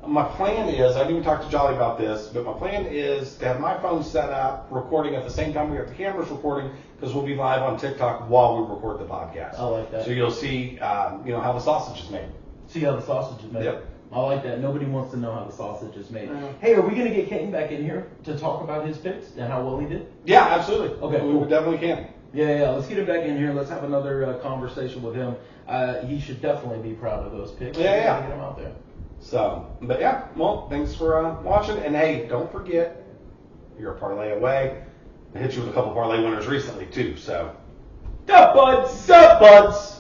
my plan is, I didn't even talk to Jolly about this, but my plan is to have my phone set up recording at the same time we have the cameras recording, because we'll be live on TikTok while we record the podcast. I like that. So you'll see how the sausage is made. See how the sausage is made. Yep. I like that. Nobody wants to know how the sausage is made. Hey, are we going to get Kane back in here to talk about his picks and how well he did? Yeah, absolutely. Okay, we definitely can. Yeah. Let's get him back in here. Let's have another conversation with him. He should definitely be proud of those picks. Yeah. Get him out there. So, but yeah, well, thanks for watching. And hey, don't forget, you're a parlay away. I hit you with a couple parlay winners recently too. So, daBudz. daBudz.